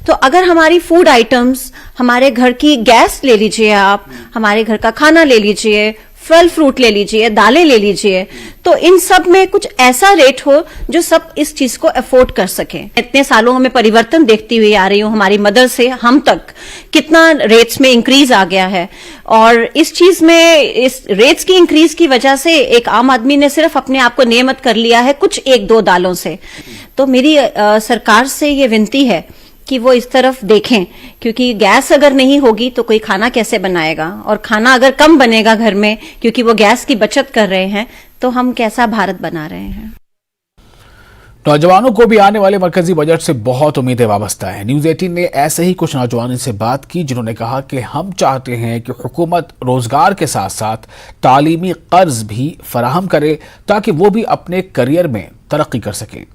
तो अगर हमारी फूड आइटम्स, हमारे घर की गैस ले लीजिए आप, हमारे घर का खाना ले लीजिए, फल फ्रूट ले लीजिए, दालें ले लीजिए, तो इन सब में कुछ ऐसा रेट हो जो सब इस चीज को अफोर्ड कर सकें। इतने सालों में परिवर्तन देखती हुई आ रही हूँ, हमारी मदर से हम तक कितना रेट्स में इंक्रीज आ गया है और इस चीज में इस रेट्स की इंक्रीज की वजह से एक आम आदमी ने सिर्फ अपने आप को नियमित कर लिया है कुछ 1-2 दालों से। तो मेरी सरकार से ये विनती है कि वो इस तरफ देखें, क्योंकि गैस अगर नहीं होगी तो कोई खाना कैसे बनाएगा, और खाना अगर कम बनेगा घर में क्योंकि वो गैस की बचत कर रहे हैं, तो हम कैसा भारत बना रहे हैं। नौजवानों को भी आने वाले मरकजी बजट से बहुत उम्मीदें वाबस्ता है। न्यूज 18 ने ऐसे ही कुछ नौजवानों से बात की जिन्होंने कहा कि हम चाहते हैं कि हुकूमत रोजगार के साथ साथ तालीमी कर्ज भी फराहम करे ताकि वो भी अपने करियर में तरक्की कर सके।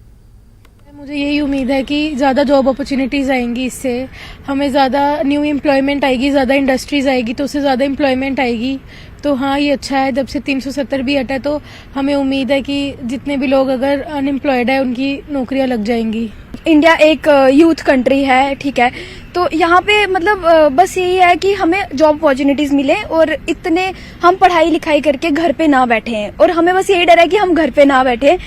मुझे यही उम्मीद है कि ज़्यादा जॉब अपॉर्चुनिटीज़ आएंगी, इससे हमें ज़्यादा न्यू एम्प्लॉयमेंट आएगी, ज़्यादा इंडस्ट्रीज़ आएगी तो उससे ज़्यादा एम्प्लॉयमेंट आएगी। तो हाँ, ये अच्छा है। जब से 370 भी हटा तो हमें उम्मीद है कि जितने भी लोग अगर अनएम्प्लॉयड है उनकी नौकरियां लग जाएंगी। इंडिया एक यूथ कंट्री है, ठीक है, तो यहाँ पे मतलब बस यही है कि हमें जॉब अपॉर्चुनिटीज़ मिले और इतने हम पढ़ाई लिखाई करके घर पे ना बैठे हैं, और हमें बस यही डर है कि हम घर पे ना बैठे।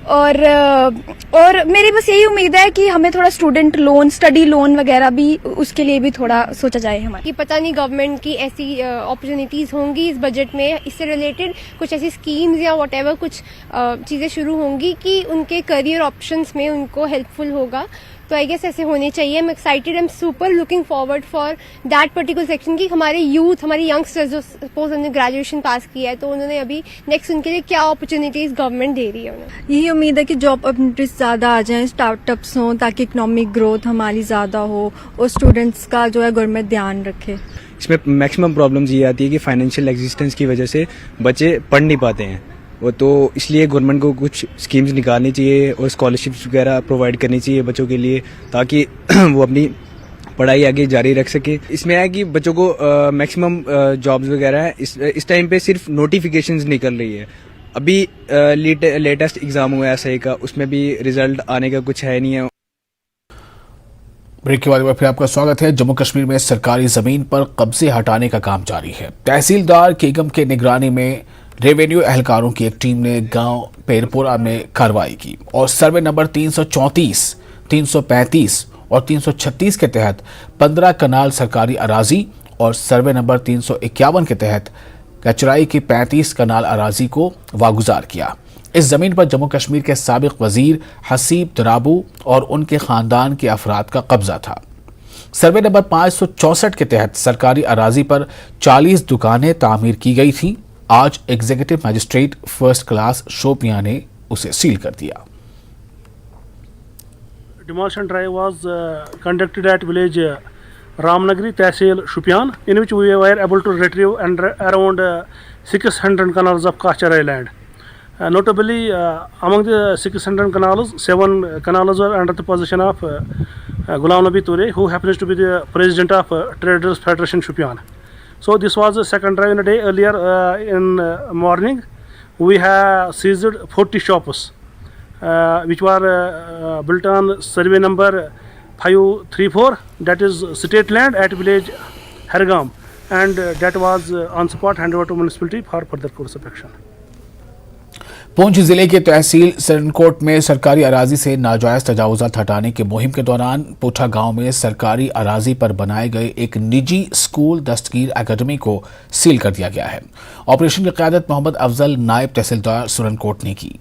और मेरी बस यही उम्मीद है कि हमें थोड़ा स्टूडेंट लोन, स्टडी लोन वगैरह भी, उसके लिए भी थोड़ा सोचा जाए हमारे। कि पता नहीं गवर्नमेंट की ऐसी अपॉर्चुनिटीज़ होंगी इस बजट में, इससे रिलेटेड कुछ ऐसी स्कीम्स या व्हाटएवर कुछ चीज़ें शुरू होंगी कि उनके करियर ऑप्शंस में उनको हेल्पफुल होगा। तो आई गेस ऐसे होने चाहिए। I am excited, I am super looking forward for that particular section की हमारे यूथ, हमारे यंगस्टर्स जो सपोज उन्होंने ग्रेजुएशन पास किया है तो उन्होंने अभी नेक्स्ट उनके लिए क्या अपॉर्चुनिटीज गवर्नमेंट दे रही है उन्हें। यही उम्मीद है कि जॉब अपॉर्चुनिटीज ज़्यादा आ जाएं, स्टार्टअप्स हों, ताकि इकोनॉमिक ग्रोथ हमारी ज़्यादा हो और स्टूडेंट्स का जो है गवर्नमेंट ध्यान रखे। इसमें मैक्सिमम प्रॉब्लम्स ये आती है कि फाइनेंशियल एग्जिस्टेंस की वजह से बच्चे पढ़ नहीं पाते हैं, वो तो इसलिए गवर्नमेंट को कुछ स्कीम्स निकालनी चाहिए और स्कॉलरशिप्स वगैरह प्रोवाइड करनी चाहिए बच्चों के लिए, ताकि वो अपनी पढ़ाई आगे जारी रख सके। इसमें है कि बच्चों को मैक्सिमम जॉब्स वगैरह इस टाइम पे सिर्फ नोटिफिकेशंस निकल रही है। अभी लेटेस्ट एग्जाम हुआ है एसआई का, उसमें भी रिजल्ट आने का कुछ है नहीं है। ब्रेक के बाद फिर आपका स्वागत है। जम्मू कश्मीर में सरकारी जमीन पर कब्जे हटाने का काम जारी है। तहसीलदार केगम के निगरानी में रेवेन्यू एहलकारों की एक टीम ने गांव पेरपुरा में कार्रवाई की और सर्वे नंबर 334, 335 और 336 के तहत 15 कनाल सरकारी अराजी और सर्वे नंबर 351 के तहत कचराई की 35 कनाल अराजी को वागुजार किया। इस जमीन पर जम्मू कश्मीर के साबिक वजीर हसीब दराबू और उनके खानदान के अफराद का कब्जा था। सर्वे नंबर 564 के तहत सरकारी अराजी पर 40 दुकानें तामीर की गई थी। आज executive magistrate first class Shopian ने उसे सील कर दिया। Demolition drive was conducted at village Ramnagri, Tehsil, Shupian, in which we were able to retrieve around 600 canals of Kacharai land. Notably, among the 600 canals, 7 canals are under the possession of Ghulam Nabi Ture, who happens to be the president of Traders Federation Shupian. So this was the second drive in a day. Earlier in morning, we have seized 40 shops which were built on survey number 534, that is state land at village Hargam, and that was on spot handed over to municipality for further course of action. Poonch जिले के तहसील सरनकोट में सरकारी अराजी से नाजायज तजावुजात हटाने की मुहिम के दौरान पोठा गांव में सरकारी अराजी पर बनाए गए एक निजी स्कूल दस्तगीर एकेडमी को सील कर दिया गया है। ऑपरेशन की क़यादत मोहम्मद अफजल नायब तहसीलदार सरनकोट ने की।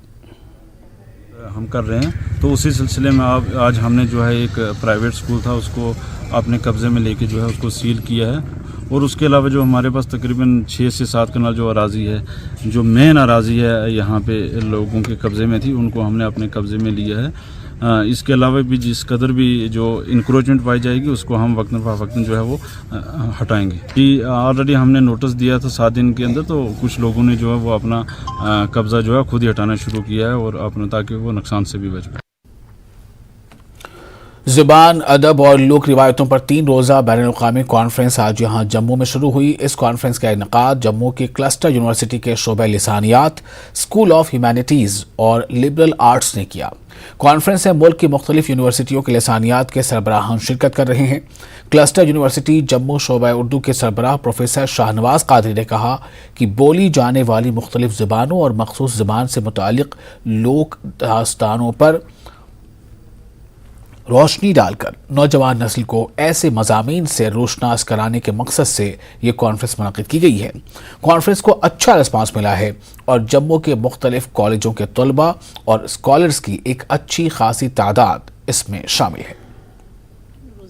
हम कर रहे हैं तो उसी सिलसिले में आज हमने जो है एक प्राइवेट स्कूल था उसको अपने कब्जे में लेके जो है उसको सील किया है। और उसके अलावा जो हमारे पास तकरीबन 6 से 7 कनाल जो अराजी है, जो मेन अराजी है यहाँ पे लोगों के कब्ज़े में थी, उनको हमने अपने कब्ज़े में लिया है। इसके अलावा भी जिस कदर भी जो इंक्रोचमेंट पाई जाएगी उसको हम वक्तन जो है वो हटाएंगे। कि ऑलरेडी हमने नोटिस दिया था 7 दिन के अंदर, तो कुछ लोगों ने जो है वो अपना कब्ज़ा जो है खुद ही हटाना शुरू किया है और अपना ताकि वो नुकसान से भी बच पाए। ज़ुबान, अदब और लोक रिवायतों पर 3 रोज़ा बैनुल-अक़वामी कॉन्फ्रेंस आज यहाँ जम्मू में शुरू हुई। इस कॉन्फ्रेंस का इनेकाद जम्मू की क्लस्टर यूनिवर्सिटी के शोबे लिसानियात, स्कूल ऑफ ह्यूमैनिटीज़ और लिबरल आर्ट्स ने किया। कॉन्फ्रेंस में मुल्क की मुख्तलिफ यूनिवर्सिटियों के लिसानियात के सरबराहान शिरकत कर रहे हैं। क्लस्टर यूनिवर्सिटी जम्मू शोबा उर्दू के सरबराह प्रोफेसर शाहनवाज कादरी ने कहा कि बोली जाने वाली मुख्तलिफ ज़बानों और मखसूस ज़बान से मुतालिक लोक दास्तानों पर रोशनी डालकर नौजवान नस्ल को ऐसे मज़ामीन से रोशनास कराने के मकसद से ये कॉन्फ्रेंस मुनक़िद की गई है। कॉन्फ्रेंस को अच्छा रिस्पांस मिला है और जम्मू के मुख्तलिफ कॉलेजों के तलबा और स्कॉलर्स की एक अच्छी खासी तादाद इसमें शामिल है।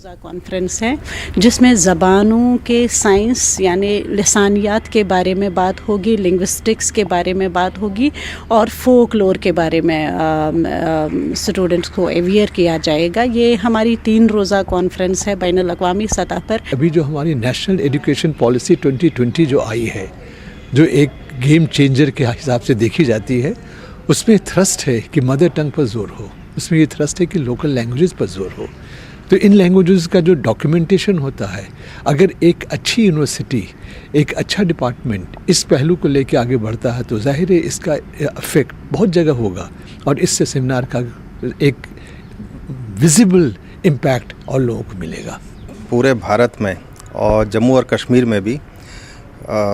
रोज़ा कॉन्फ्रेंस है जिसमें ज़बानों के साइंस यानी लिसानियात के बारे में बात होगी, लिंग्विस्टिक्स के बारे में बात होगी और फोकलोर के बारे में स्टूडेंट्स को अवेयर किया जाएगा। ये हमारी 3 रोज़ा कॉन्फ्रेंस है बैनुल अक़वामी सतह पर। अभी जो हमारी नेशनल एजुकेशन पॉलिसी 2020 जो आई है, जो एक गेम चेंजर के हिसाब से देखी जाती है, उसमें थ्रस्ट है कि मदर टंग पर जोर हो, उसमें ये थ्रस्ट है कि लोकल लैंग्वेजेस पर जोर हो। तो इन लैंग्वेजेस का जो डॉक्यूमेंटेशन होता है, अगर एक अच्छी यूनिवर्सिटी, एक अच्छा डिपार्टमेंट इस पहलू को लेकर आगे बढ़ता है तो जाहिर है इसका इफेक्ट बहुत जगह होगा और इससे सेमिनार का एक विजिबल इम्पैक्ट और लोगों को मिलेगा। पूरे भारत में और जम्मू और कश्मीर में भी,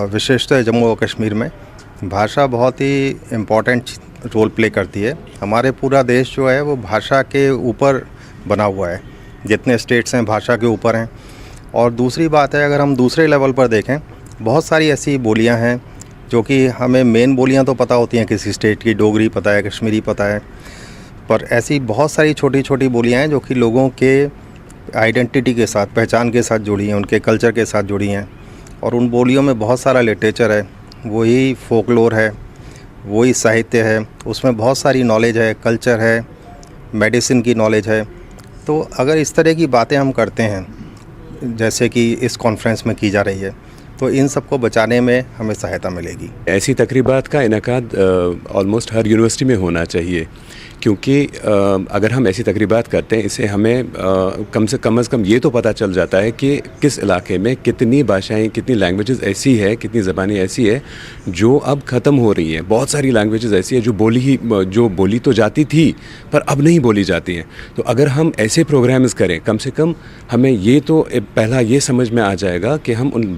विशेषतः जम्मू और कश्मीर में भाषा बहुत ही इम्पॉर्टेंट रोल प्ले करती है। हमारे पूरा देश जो है वो भाषा के ऊपर बना हुआ है, जितने स्टेट्स हैं भाषा के ऊपर हैं। और दूसरी बात है, अगर हम दूसरे लेवल पर देखें, बहुत सारी ऐसी बोलियां हैं जो कि हमें मेन बोलियां तो पता होती हैं किसी स्टेट की, डोगरी पता है, कश्मीरी पता है, पर ऐसी बहुत सारी छोटी छोटी बोलियां हैं जो कि लोगों के आइडेंटिटी के साथ, पहचान के साथ जुड़ी हैं, उनके कल्चर के साथ जुड़ी हैं। और उन बोलियों में बहुत सारा लिटरेचर है, वही फोकलोर है, वही साहित्य है, उसमें बहुत सारी नॉलेज है, कल्चर है, मेडिसिन की नॉलेज है। तो अगर इस तरह की बातें हम करते हैं जैसे कि इस कॉन्फ्रेंस में की जा रही है, तो इन सबको बचाने में हमें सहायता मिलेगी। ऐसी तकरीबात का इनेकाद ऑलमोस्ट हर यूनिवर्सिटी में होना चाहिए, क्योंकि अगर हम ऐसी तकरीबात करते हैं, इससे हमें कम से कम ये तो पता चल जाता है कि किस इलाके में कितनी भाषाएं, कितनी लैंग्वेजेस ऐसी है, कितनी ज़बानें ऐसी है जो अब ख़त्म हो रही हैं। बहुत सारी लैंग्वेजेस ऐसी है जो बोली तो जाती थी पर अब नहीं बोली जाती हैं। तो अगर हम ऐसे प्रोग्राम्स करें, कम से कम हमें ये तो पहला ये समझ में आ जाएगा कि हम उन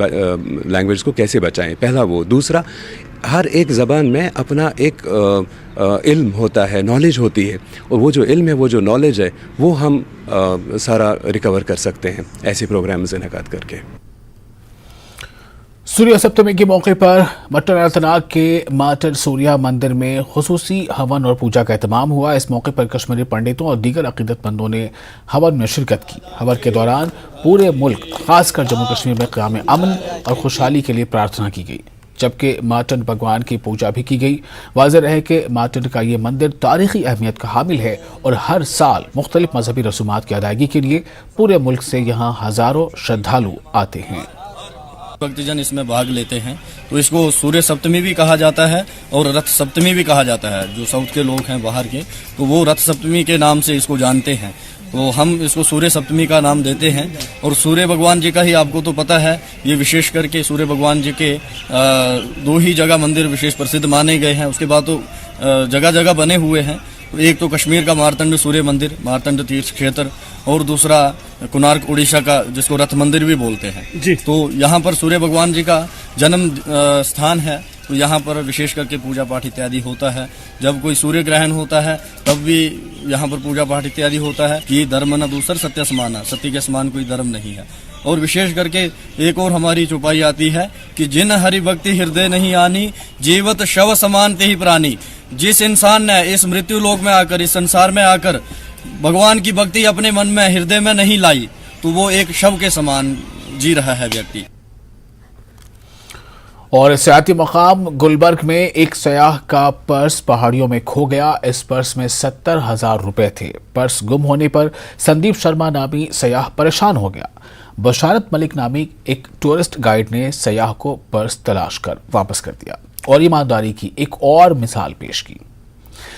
लैंग्वेज को कैसे बचाएं, पहला वो। दूसरा, हर एक ज़बान में अपना एक इल्म होता है, नॉलेज होती है, और वो जो इल्म है, वो जो नॉलेज है, वो हम सारा रिकवर कर सकते हैं ऐसे प्रोग्राम्स इनेकाद करके। सूर्य सप्तमी के मौके पर मट्टन अनंतनाग के माटर सूर्या मंदिर में खुसूसी हवन और पूजा का एहतमाम हुआ। इस मौके पर कश्मीरी पंडितों और दीगर अकीदतमंदों ने हवन में शिरकत की। हवन के दौरान पूरे मुल्क, खासकर जम्मू कश्मीर में क़याम अमन और खुशहाली के लिए प्रार्थना की गई, जबकि माटन भगवान की पूजा भी की गई। वाज़ेह रहे कि माटन का ये मंदिर तारीखी अहमियत का हामिल है और हर साल मुख्तलिफ मजहबी रसूमात की अदायगी के लिए पूरे मुल्क से यहाँ हज़ारों श्रद्धालु आते हैं। भक्तजन इसमें भाग लेते हैं, तो इसको सूर्य सप्तमी भी कहा जाता है और रथ सप्तमी भी कहा जाता है। जो साउथ के लोग हैं बाहर के, तो वो रथ सप्तमी के नाम से इसको जानते हैं, तो हम इसको सूर्य सप्तमी का नाम देते हैं। और सूर्य भगवान जी का ही आपको तो पता है, ये विशेष करके सूर्य भगवान जी के 2 ही जगह मंदिर विशेष प्रसिद्ध माने गए हैं। उसके बाद तो जगह जगह बने हुए हैं। तो एक तो कश्मीर का मारतंड सूर्य मंदिर, मारतंड तीर्थ क्षेत्र, और दूसरा कोणार्क उड़ीसा का, जिसको रथ मंदिर भी बोलते हैं जी। तो यहाँ पर सूर्य भगवान जी का जन्म स्थान है, तो यहाँ पर विशेष करके पूजा पाठ इत्यादि होता है। जब कोई सूर्य ग्रहण होता है तब भी यहाँ पर पूजा पाठ इत्यादि होता है कि धर्म न दूसर सत्य समाना, सत्य के समान कोई धर्म नहीं है। और विशेष करके एक और हमारी चौपाई आती है कि जिन हरि भक्ति हृदय नहीं आनी, जीवत शव समान ते ही प्राणी। जिस इंसान ने इस मृत्यु लोक में आकर, इस संसार में आकर भगवान की भक्ति अपने मन में, हृदय में नहीं लाई, तो वो एक शव के समान जी रहा है व्यक्ति। और सियाती मकाम गुलबर्ग में एक सयाह का पर्स पहाड़ियों में खो गया। इस पर्स में 70,000 रुपए थे। पर्स गुम होने पर संदीप शर्मा नामी सयाह परेशान हो गया। बशारत मलिक नामी एक टूरिस्ट गाइड ने सयाह को पर्स तलाश कर वापस कर दिया और ईमानदारी की एक और मिसाल पेश की।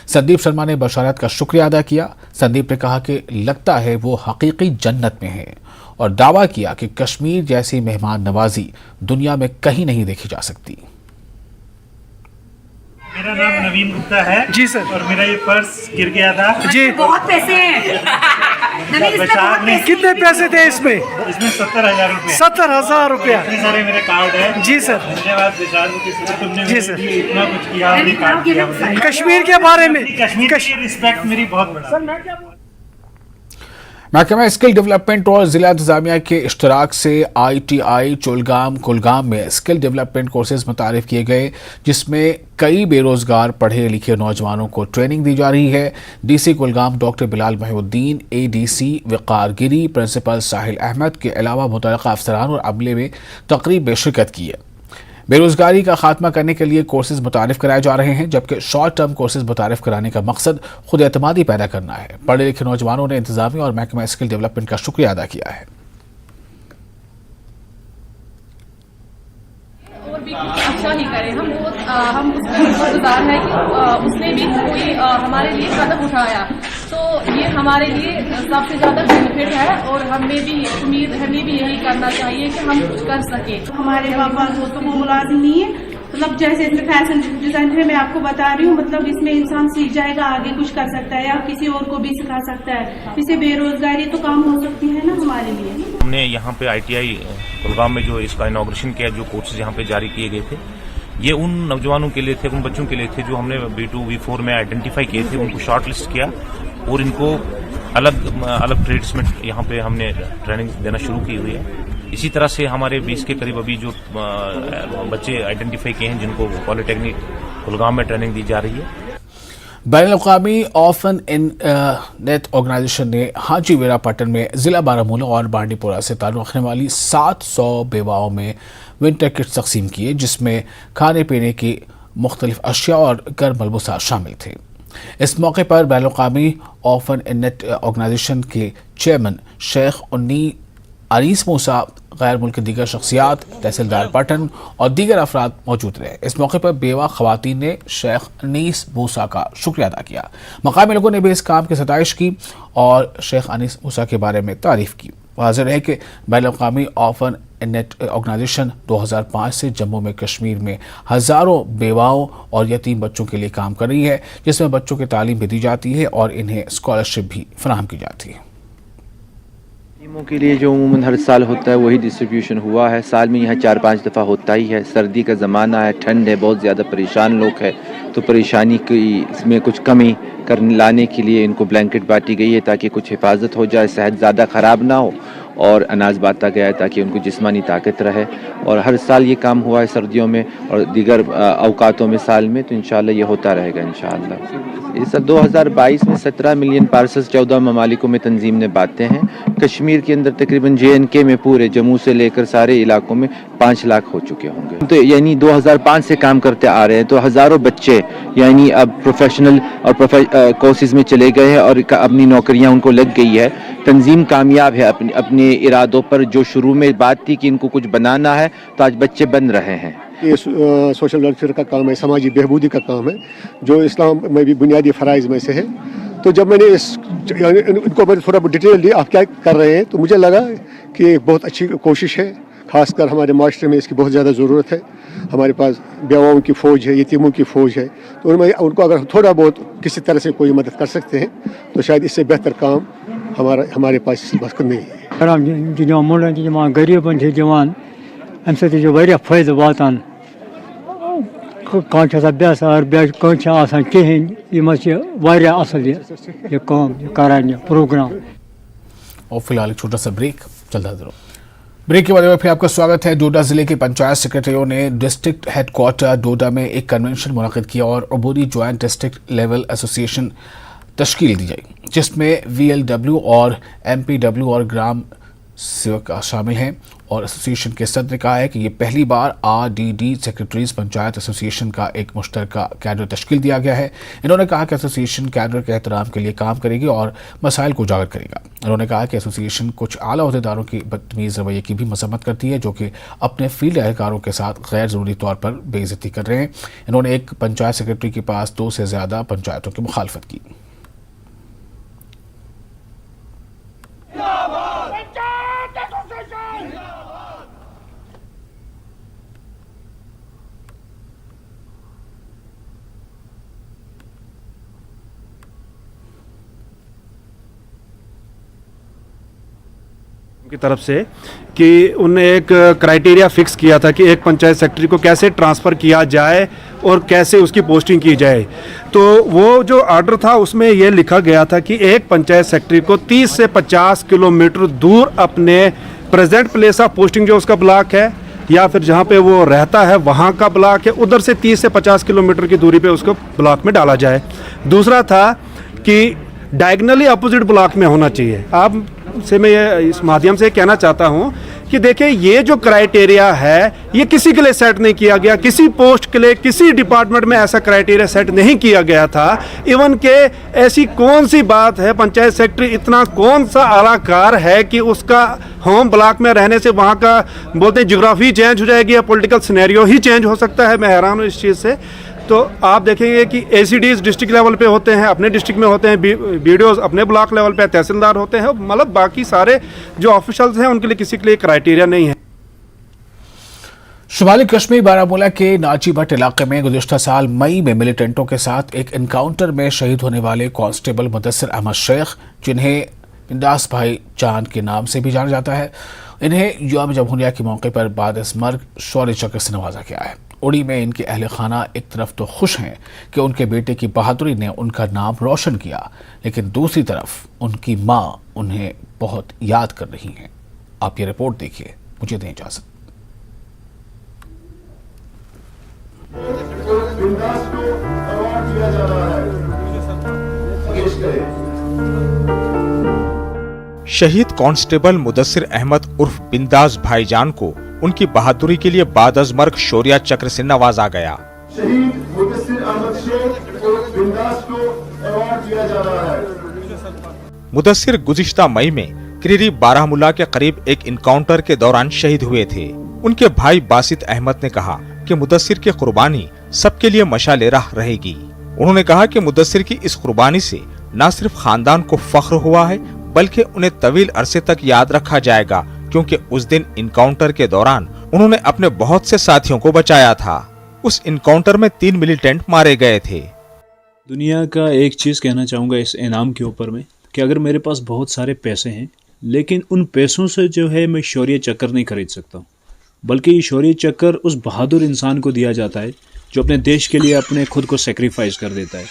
संदीप शर्मा ने बशारत का शुक्रिया अदा किया। संदीप ने कहा कि लगता है वो हकीकी जन्नत में है और दावा किया कि कश्मीर जैसी मेहमान नवाजी दुनिया में कहीं नहीं देखी जा सकती। मेरा नाम नवीन गुप्ता है जी सर, और मेरा ये पर्स गिर गया था जी। बहुत पैसे हैं कितने पैसे थे इसमें? इसमें 70,000 रुपए। 70,000 रुपया। इतने सारे मेरे कार्ड है जी सर। धन्यवाद तुमने जी सर, इतना कुछ किया अपने कार्ड किया। कश्मीर के बारे में, कश्मीर की रिस्पेक्ट मेरी बहुत बड़ा। महकमा स्किल डेवलपमेंट और जिला इंतजामिया के इश्तराक से ITI कुलगाम में स्किल डेवलपमेंट कोर्सेज मुतारिफ किए गए, जिसमें कई बेरोजगार पढ़े लिखे नौजवानों को ट्रेनिंग दी जा रही है। DC Kulgam doctor Bilal Mohiuddin, ADC Waqar Giri, principal Sahil Ahmad के अलावा मुतल्लिक़ा अफसरान और अमले में तकरीब में शिरकत की है। बेरोजगारी का खात्मा करने के लिए कोर्सेज मुतारिफ कराए जा रहे हैं, जबकि शॉर्ट टर्म कोर्सेज मुतारिफ कराने का मकसद खुद एतमादी पैदा करना है। पढ़े लिखे नौजवानों ने इंतजामिया और महकमा स्किल डेवलपमेंट का शुक्रिया अदा किया है। और भी कुछ अच्छा ही करें, हम उसके शुक्रगुजार हैं कि उसने भी कोई हमारे लिए कदम उठाया, तो ये हमारे लिए सबसे ज्यादा बेनिफिट है और हमें भी उम्मीद, हमें भी यही करना चाहिए कि हम कुछ कर सके। हमारे पापा दोस्तों को मुलाजिम नहीं है, मतलब जैसे इसमें फैशन डिजाइनर मैं आपको बता रही हूँ, मतलब इसमें इंसान सीख जाएगा, आगे कुछ कर सकता है या किसी और को भी सिखा सकता है, इससे बेरोजगारी तो कम हो सकती है ना हमारे लिए। हमने यहाँ पे ITI कुलगाम में जो इसका इनॉग्रेशन किया, जो कोर्सेज यहाँ पे जारी किए गए थे, ये उन नौजवानों के लिए थे, उन बच्चों के लिए थे जो हमने B2 B4 में आइडेंटिफाई किए थे, उनको शॉर्ट लिस्ट किया और इनको अलग ट्रेड्स में यहाँ पे हमने ट्रेनिंग देना शुरू की हुई है। इसी तरह से हमारे 20 के करीब अभी जो बच्चे आइडेंटिफाई किए हैं, जिनको पॉलिटेक्निक कुलगाम में ट्रेनिंग दी जा रही है। बैनुल-अक़वामी ऑर्फन नेट ऑर्गेनाइजेशन ने हाजी वेरापट्टन में जिला बारामूला और बांडीपोरा से ताल्लुक़ रखने वाली 700 बेवाओं में विंटर किट्स तकसीम किए, जिसमें खाने पीने की मुख्तलिफ अशिया और घर मलबूसा शामिल थे। इस मौके पर बैनुल-अक़वामी ऑर्फन नेट ऑर्गेनाइजेशन के चेयरमैन शेख अनीस मूसा, गैर मुल्की दीगर शख्सियात, तहसीलदार पटन और दीगर अफराद मौजूद रहे। इस मौके पर बेवा खवातीन ने शेख अनीस मूसा का शुक्रिया अदा किया। मकामी लोगों ने भी इस काम की सताइश की और शेख अनीस मूसा के बारे में तारीफ की। वाज़ेह है कि बैनुल-अक़वामी ऑर्फन नेट ऑर्गेनाइजेशन 2005 से जम्मू में कश्मीर में हज़ारों बेवाओं और यतीम बच्चों के लिए काम कर रही है, जिसमें बच्चों की तालीम भी दी जाती है और इन्हें स्कॉलरशिप भी फराहम की जाती है। यतीमों के लिए जो अमूमन हर साल होता है वही डिस्ट्रीब्यूशन हुआ है। साल में यहाँ 4-5 दफ़ा होता ही है। सर्दी का ज़माना है, ठंड है, बहुत ज़्यादा परेशान लोग हैं, तो परेशानी की इसमें कुछ कमी लाने के लिए इनको ब्लैंकेट बांटी गई है ताकि कुछ हिफाजत हो जाए, सेहत ज़्यादा ख़राब ना हो, और अनाज बांटा गया है ताकि उनको जिस्मानी ताकत रहे। और हर साल ये काम हुआ है सर्दियों में और दीगर अवकातों में साल में, तो इंशाल्लाह ये होता रहेगा इंशाल्लाह। इस 2022 में 17 मिलियन पार्सल्स 14 ममालिकों में तंजीम ने बांटे हैं। कश्मीर के अंदर तकरीबन JNK में पूरे जम्मू से लेकर सारे इलाकों में 5 लाख हो चुके होंगे। तो यानी 2005 से काम करते आ रहे हैं, तो हज़ारों बच्चे यानी अब प्रोफेशनल और कोर्सेज में चले गए हैं और अपनी नौकरियां उनको लग गई है। तंजीम कामयाब है अपने इरादों पर। जो शुरू में बात थी कि इनको कुछ बनाना है, तो आज बच्चे बन रहे हैं। ये सोशल वेलफेयर का काम है, समाजी बेहबूदी का काम है, जो इस्लाम में भी बुनियादी फ़राइज़ में से है। तो जब मैंने इनको मैंने थोड़ा डिटेल दी आप क्या कर रहे हैं, तो मुझे लगा कि एक बहुत अच्छी कोशिश है। ख़ासकर हमारे माशरे में इसकी बहुत ज़्यादा ज़रूरत है। हमारे पास बेवाओं की फ़ौज है, यतीमों की फ़ौज है, तो उनको अगर थोड़ा बहुत किसी तरह से कोई मदद कर सकते हैं तो शायद इससे बेहतर काम हमारे पास इस वक्त नहीं है। गरीबन जवान अमे फायदे वातान कहें असल प्रोग्राम। और फिलहाल एक छोटा सा ब्रेक, चलता रहो। ब्रेक के बाद फिर आपका स्वागत है। डोडा जिले के पंचायत सेक्रेटरियों ने डिस्ट्रिक्ट हेडक्वार्टर डोडा में एक कन्वेंशन मुनक़िद किया और अबूरी ज्वाइंट डिस्ट्रिक्ट लेवल एसोसिएशन तश्कील दी गई, जिसमें VLW और MPW और ग्राम सेवक शामिल हैं। और एसोसिएशन के सदर ने कहा है कि ये पहली बार RDD सेक्रेटरीज पंचायत एसोसिएशन का एक मुश्तरका कैडर तश्कील दिया गया है। इन्होंने कहा कि एसोसिएशन कैडर के एहतराम के लिए काम करेगी और मसाइल को उजागर करेगा। उन्होंने कहा कि एसोसिएशन कुछ आला अहदेदारों की बदतमीज़ रवैये की भी मजम्मत करती है, जो कि अपने फील्ड एहलकारों के साथ गैर ज़रूरी तौर पर बेइज्जती कर रहे हैं। इन्होंने एक पंचायत सेक्रेटरी के पास 2 से ज़्यादा पंचायतों की मुखालफत की। की तरफ से कि उन्होंने एक क्राइटेरिया फिक्स किया था कि एक पंचायत सेक्रेटरी को कैसे ट्रांसफ़र किया जाए और कैसे उसकी पोस्टिंग की जाए। तो वो जो ऑर्डर था उसमें ये लिखा गया था कि एक पंचायत सेक्रेटरी को 30 से 50 किलोमीटर दूर अपने प्रेजेंट प्लेस ऑफ पोस्टिंग जो उसका ब्लॉक है या फिर जहाँ पे वो रहता है वहाँ का ब्लॉक है, उधर से 30 से 50 किलोमीटर की दूरी पे उसको ब्लॉक में डाला जाए। दूसरा था कि डायगनली अपोजिट ब्लॉक में होना चाहिए। आप से मैं ये इस माध्यम से कहना चाहता हूँ कि देखिए ये जो क्राइटेरिया है ये किसी के लिए सेट नहीं किया गया, किसी पोस्ट के लिए किसी डिपार्टमेंट में ऐसा क्राइटेरिया सेट नहीं किया गया था। इवन के ऐसी कौन सी बात है, पंचायत सेक्रेटरी इतना कौन सा आलाकार है कि उसका होम ब्लॉक में रहने से वहाँ का बोलते हैं ज्योग्राफी चेंज हो जाएगी या पॉलिटिकल सिनेरियो ही चेंज हो सकता है। मैं हैरान हूँ इस चीज़ से। तो आप देखेंगे कि एसीडीज डिस्ट्रिक्ट लेवल पे होते हैं, अपने डिस्ट्रिक्ट में होते हैं, बीडीओज अपने ब्लॉक लेवल पे, तहसीलदार होते हैं, मतलब बाकी सारे जो ऑफिशियल्स हैं उनके लिए किसी के लिए क्राइटेरिया नहीं है। शुमाली कश्मीर बारामूला के नाची भट्ट इलाके में गुज़िश्ता साल मई में मिलिटेंटों के साथ एक इनकाउंटर में शहीद होने वाले कांस्टेबल मुदस्सिर अहमद शेख, जिन्हें बिंदास भाई जान के नाम से भी जाना जाता है, इन्हें यौम जमहूरिया के मौके पर बाद-ए-मर्ग शौर्य चक्र से नवाजा गया है। उड़ी में इनके अहले खाना एक तरफ तो खुश हैं कि उनके बेटे की बहादुरी ने उनका नाम रोशन किया, लेकिन दूसरी तरफ उनकी मां उन्हें बहुत याद कर रही हैं। आप ये रिपोर्ट देखिए। मुझे दें इजाजत। शहीद कांस्टेबल मुदस्सिर अहमद उर्फ बिंदास भाईजान को उनकी बहादुरी के लिए बाद-अज़-मर्ग शौर्य चक्र से नवाजा गया। शहीद मुदस्सिर अहमद शेख उर्फ बिंदास को अवार्ड दिया जा रहा है। मुदस्सिर गुज़िश्ता मई में क्रीरी बारामूला के करीब एक इनकाउंटर के दौरान शहीद हुए थे। उनके भाई बासित अहमद ने कहा कि मुदस्सिर की कुर्बानी सबके लिए मशाले राह रहेगी। उन्होंने कहा कि मुदस्सिर की इस कुर्बानी से न सिर्फ खानदान को फख्र हुआ है बल्कि उन्हें तवील अरसे तक याद रखा जाएगा, क्योंकि उस दिन इनकाउंटर के दौरान उन्होंने अपने बहुत से साथियों को बचाया था। उस इनकाउंटर में 3 मिलिटेंट मारे गए थे। दुनिया का एक चीज़ कहना चाहूँगा इस इनाम के ऊपर में कि अगर मेरे पास बहुत सारे पैसे हैं लेकिन उन पैसों से जो है मैं शौर्य चक्र नहीं खरीद सकता, बल्कि ये शौर्य चक्र उस बहादुर इंसान को दिया जाता है जो अपने देश के लिए अपने खुद को सेक्रीफाइस कर देता है।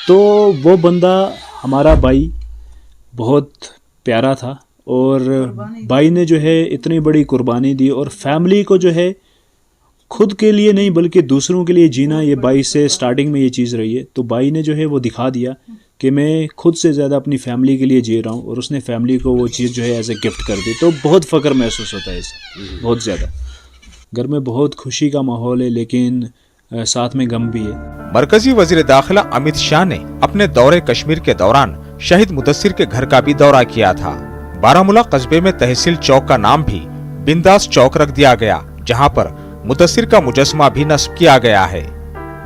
तो वो बंदा हमारा भाई बहुत प्यारा था और भाई ने जो है इतनी बड़ी कुर्बानी दी और फैमिली को जो है खुद के लिए नहीं बल्कि दूसरों के लिए जीना, ये भाई से स्टार्टिंग में ये चीज़ रही है। तो भाई ने जो है वो दिखा दिया कि मैं खुद से ज़्यादा अपनी फैमिली के लिए जी रहा हूँ और उसने फैमिली को वो चीज़ जो है एज ए गिफ्ट कर दी। तो बहुत फ़ख्र महसूस होता है इससे, बहुत ज़्यादा। घर में बहुत खुशी का माहौल है लेकिन साथ में गम भी है। मरकजी वजीर दाखिला अमित शाह ने अपने दौरे कश्मीर के दौरान शहीद मुदस्सिर के घर का भी दौरा किया था। बारामूला कस्बे में तहसील चौक का नाम भी बिंदास चौक रख दिया गया, जहां पर मुदस्सिर का मुजस्समा भी नस्ब किया गया है।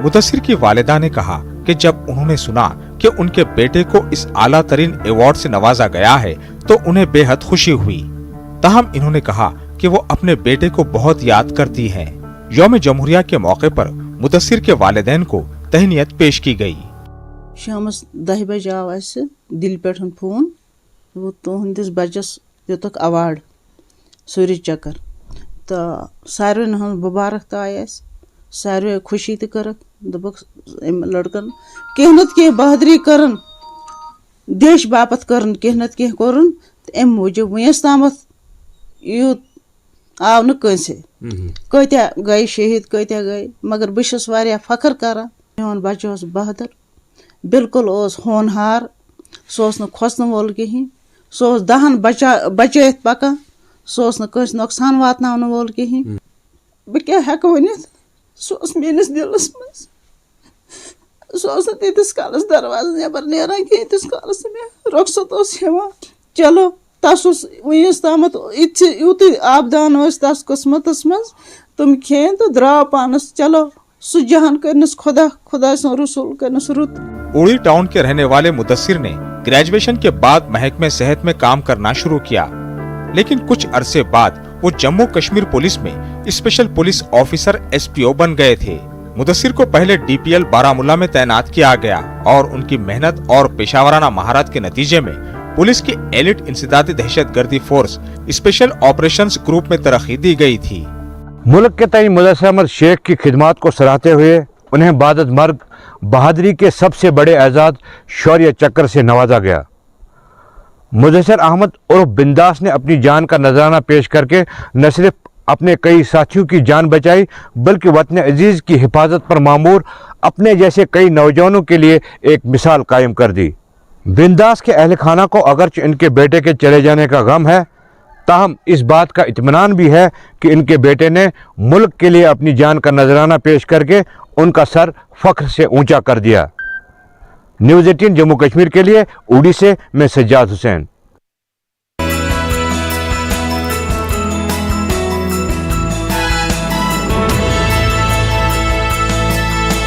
मुदस्सिर की वालिदा ने कहा कि जब उन्होंने सुना कि उनके बेटे को इस आला तरीन अवार्ड से नवाजा गया है तो उन्हें बेहद खुशी हुई। ताहम इन्होंने कहा कि वो अपने बेटे को बहुत याद करती हैं। यौम जमहूरिया के मौके पर मुदस्सिर के वालिदैन को तहनीयत पेश की गई। शामस 10 बजे आव अस दिल पे फोन, वो तुहंदिस बचस दितक अवार्ड शौर्य चक्र, तो सारे मुबारक ताय, सारे खुशी त कर दबक लड़कन कह नत कह बहादुरी कर, देश बापत कर कह नत कह कर, अम मूजूब वस ताम यूत आव न कंसे कत्या गई शहीद कत्या गई, मगर बस वारिया फख्र कर मोन बच्चा बहादुर, बिल्कुल होनहार, सह खोसन वोल कहीं, सह 10 बचत पकान, सह नस नुकसान वातन वोल कहीं। बह क्या हेक वन, सह मेस दिलस मज, सह तीस कालस दरवाज नबर नान कह, तीस कालस मे रुखसत हेवान। चलो तस वस ताम यूत आबदान तस किस्मतस मज, तुम खेन तो द्राव पानस। चलो सु जहान करनस खुदा सन रसूल करनस रुत। उड़ी टाउन के रहने वाले मुदस्सिर ने ग्रेजुएशन के बाद महकमे सेहत में काम करना शुरू किया, लेकिन कुछ अरसे बाद वो जम्मू कश्मीर पुलिस में स्पेशल पुलिस ऑफिसर SPO बन गए थे। मुदस्सिर को पहले DPL बारामूला में तैनात किया गया और उनकी मेहनत और पेशावराना महारत के नतीजे में पुलिस की एलिट इंसदादी दहशतगर्दी फोर्स स्पेशल ऑपरेशंस ग्रुप में तरक्की दी गई थी। मुल्क के तई मुदस्सिर अहमद शेख की खिदमात को सराहते हुए उन्हें बादत मर्ग बहादुरी के सबसे बड़े एजाज शौर्य चक्र से नवाजा गया। मुदस्सिर अहमद उर्फ बिंदास ने अपनी जान का नजराना पेश करके न सिर्फ अपने कई साथियों की जान बचाई बल्कि वतन अजीज की हिफाजत पर मामूर अपने जैसे कई नौजवानों के लिए एक मिसाल कायम कर दी। बिंदास के अहल खाना को अगरचे इनके बेटे के चले जाने का गम है, ताहम इस बात का इत्मीनान भी है कि इनके बेटे ने मुल्क के लिए अपनी जान का नजराना पेश करके उनका सर फख्र से ऊंचा कर दिया। न्यूज़ 18 जम्मू कश्मीर के लिए उड़ी से मैं सज्जाद हुसैन।